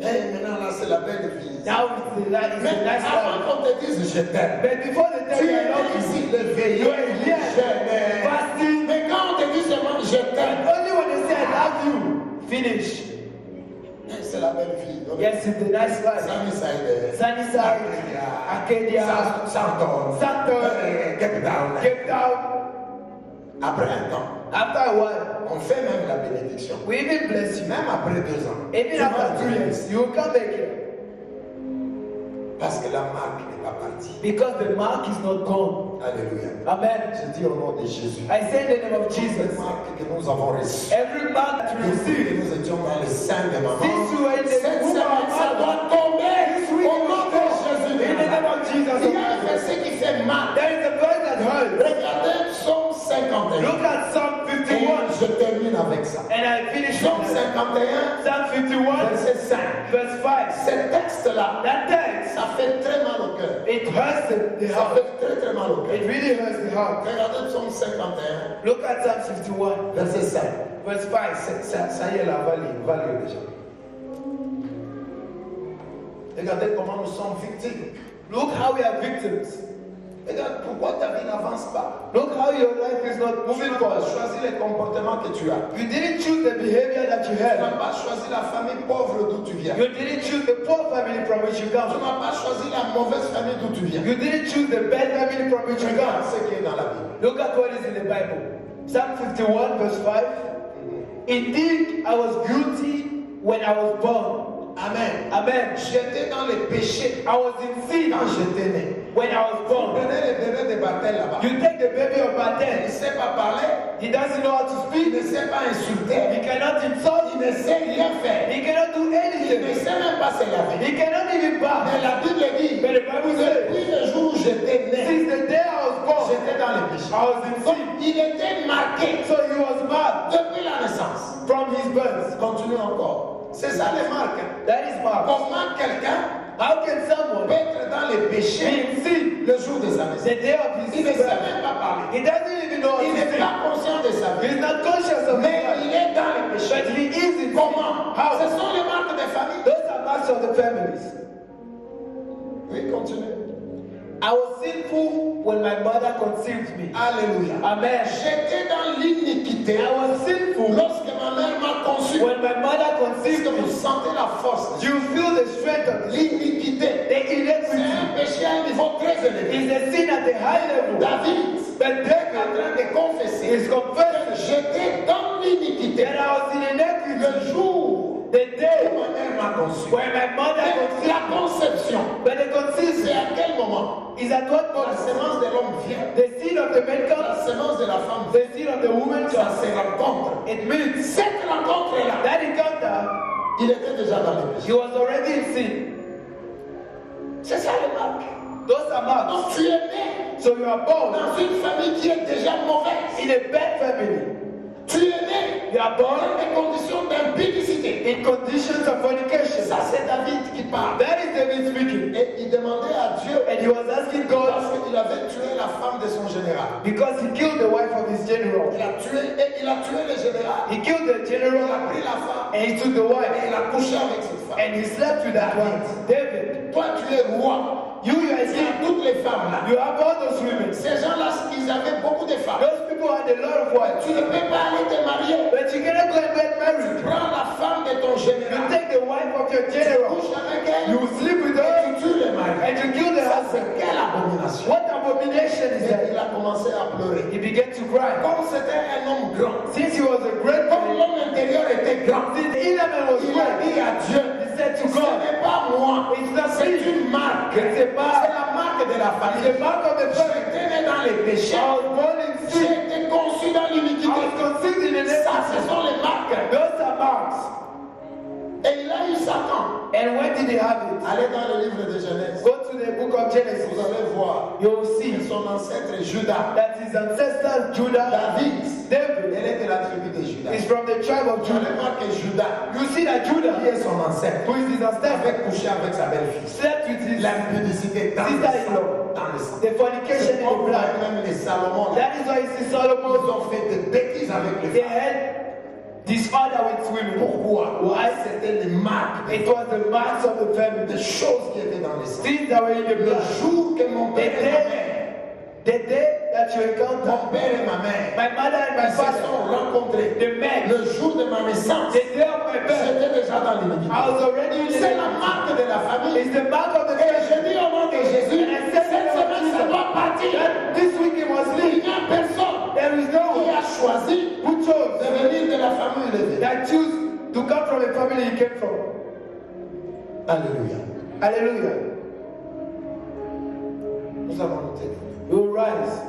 Et maintenant, là, c'est la belle vie. Now it's the nice Mais life. avant qu'on te dise je t'aime, But before the tu time I es love you, ici levé, you are here jeûner. fasting. Mais quand on te dit seulement je t'aime, Only when they say I love you, finish. c'est la belle vie. Yes, it's the nice life. Sunnyside, Sunnyside, Arcadia, Santon, Santon, Cape Town. Cape Town. Après un temps, After a while, on fait même la bénédiction. we even bless you. Même après 2 ans. Even after 2 years, you will come back here. Parce que la marque n'est pas partie. Because the mark is not gone. Alléluia. Amen. Je dis au nom de Jésus. I say in the name of Cette Jesus, marque que nous avons reçue. every mark that you Depuis que receive, nous étions dans le sein de maman. Since you were in the Cette womb of semaine, our ça mother, doit tomber this week au nom de Jésus. in the name of Jesus. Il y a un verset qui fait mal. There is a verse that hurts. Regardez Psaume 51. Look at Psalm Et 51, je termine avec ça. and I finish Psaume with that. 51, Psalm 51, verset 5. verse 5. Ce texte-là, That text, ça fait très mal au cœur. it hurts the Ça heart. fait très très mal au cœur. It really hurts the heart. Regardez Psaume 51, Look at Psalm 51, verset 5. verse 5. Ça y est, là, va lire déjà. Regardez comment nous sommes victimes. Look how we are victims. Regarde pourquoi ta vie n'avance pas. Look how your life is not Tu moving n'as pas forward. choisi les comportements que tu as. You didn't choose the behavior that you Tu n'as had. pas choisi la famille pauvre d'où tu viens. You didn't choose the poor family from which you Tu come. n'as pas choisi la mauvaise famille d'où tu viens. You didn't choose the bad family from which you Regarde come. ce qui est dans la Bible. Look at what is in the Bible. Psalm 51, verse 5. Indeed, I was guilty when I was born. Amen. Amen. J'étais dans les péchés I was in sin quand j'étais né. when I was born. Prenez le bébé de Bethel là-bas. You take the baby of Il ne Bethel. sait pas parler, He doesn't know how to il speak. ne sait pas He insulter, cannot insult. il ne sait rien faire. He cannot do Il ne anything. sait même pas se laver. He cannot even Mais bow. la Bible dit, But the Bible says, depuis le jour où j'étais né, since the day I was born, j'étais dans les péchés. I was in Donc, sin. il était marqué So he was mad depuis la naissance. from his birth. Continue encore. C'est ça les marques. That is mark. Comment quelqu'un How can someone peut être dans les be péchés in sin le jour de sa naissance? the day of Il his ne sait birth? même pas parler. He doesn't even know how Il to n'est speak. pas conscient de sa vie. He's not conscious of Mais it. il est dans les péchés. But he is in sin. Comment? How? Ce sont les marques des familles. Those are marks of the families. Oui, continue. I was sinful when my mother conceived me. Alléluia. Amen. J'étais dans l'iniquité I was sinful lorsque ma mère m'a conçu. when my mother Est-ce conceived que vous me. sentez la force? You feel the strength of L'iniquité. the C'est iniquity. un péché à un niveau très élevé. Is a sin at a high level. David But est en David train de confesser is confessing j'étais dans l'iniquité that I was in iniquity le jour the où day ma mère m'a conçu. when my mother Mais conceived. la conception, But the c'est conception à quel moment? is at what La moment? semence de l'homme vient. The seed of the man La comes, semence de la femme vient. the seed of the woman Ça comes. se rencontre. It means Cette rencontre-là, that encounter, il était déjà dans le péché. he was already in sin. C'est ça le marque. Those are marks. Donc tu es né So you are born dans une famille qui est déjà mauvaise. in a bad family. Tu es né You are born dans des conditions d'impudicité. in conditions of fornication. Ça, c'est David qui parle. That is David speaking. Et il demandait à Dieu And he was asking God parce qu'il avait tué la femme de son général. because he killed the wife of his general. Il a tué le général. He killed the Il general a pris la femme and he took the et wife il a couché avec cette femme. and he slept with that wife. David, Toi, tu es roi. you are Il y king. a toutes les femmes là. You have all those women. Ces gens-là, ils avaient beaucoup de femmes. Those people had a lot of wives. Tu ne peux pas aller te marier. But you cannot go and get married. Prends la femme de ton You général. take the wife of your general. Couche avec elle. You sleep with Et her tu tues le mari. and you kill the Ça, husband. c'est quelle abomination. What abomination is Et that? il a commencé à pleurer. He began to cry. Comme c'était un homme grand, Since he was a great comme man, l'homme intérieur était grand, since the inner man was il a great, dit à Dieu, he said to ce God, n'est pas moi, it's not c'est me. une marque. It's a C'est mark. la marque de la It's famille. the mark of the family. J'étais né dans les péchés. I was born in J'ai sin. été conçu dans I l'iniquité. was conceived in Ça, ce iniquity. sont les marques. Those are marks. Et il a eu Satan. And when did they have it? Allez dans le livre de Genèse. Go to the book of Genesis. Vous allez voir You will see que son ancêtre Judas, that his ancestor Judah, David, David, elle est de la tribu de Judas. is from the tribe of Tu allez Judah. voir que Judas, You see that Judah, qui est son ancêtre, who is his ancestor, avait couché avec sa belle-fille. slept with his L'impudicité dans le sister-in-law. sang. Dans le sang. The fornication C'est in the pourquoi blood. même les Salomon, That is why you see ils Solomon, ont fait des bêtises avec les they femmes. had disorder with women. Pourquoi? Why? C'était des marques, It was the marks of the family, des choses qui étaient dans le sang. things that were in the Le blood. jour que mon The père et ma day, mère, the day that you encounter mon père et ma mère, my mother and my ils se father, sont rencontrés, they met. le jour de ma naissance, The day of my birth, j'étais déjà dans l'iniquité. I was already in C'est the la marque de la famille. It's the mark of the Et family. je dis au nom de Jésus, And I cette said in the name of semaine, ça Jesus, doit partir. that this week it was Il leave. n'y a personne There is no qui one a choisi who chose de venir de la famille élevée. that choose to come from a family you came from. Alléluia. Hallelujah. Nous allons nous tenir. We will rise.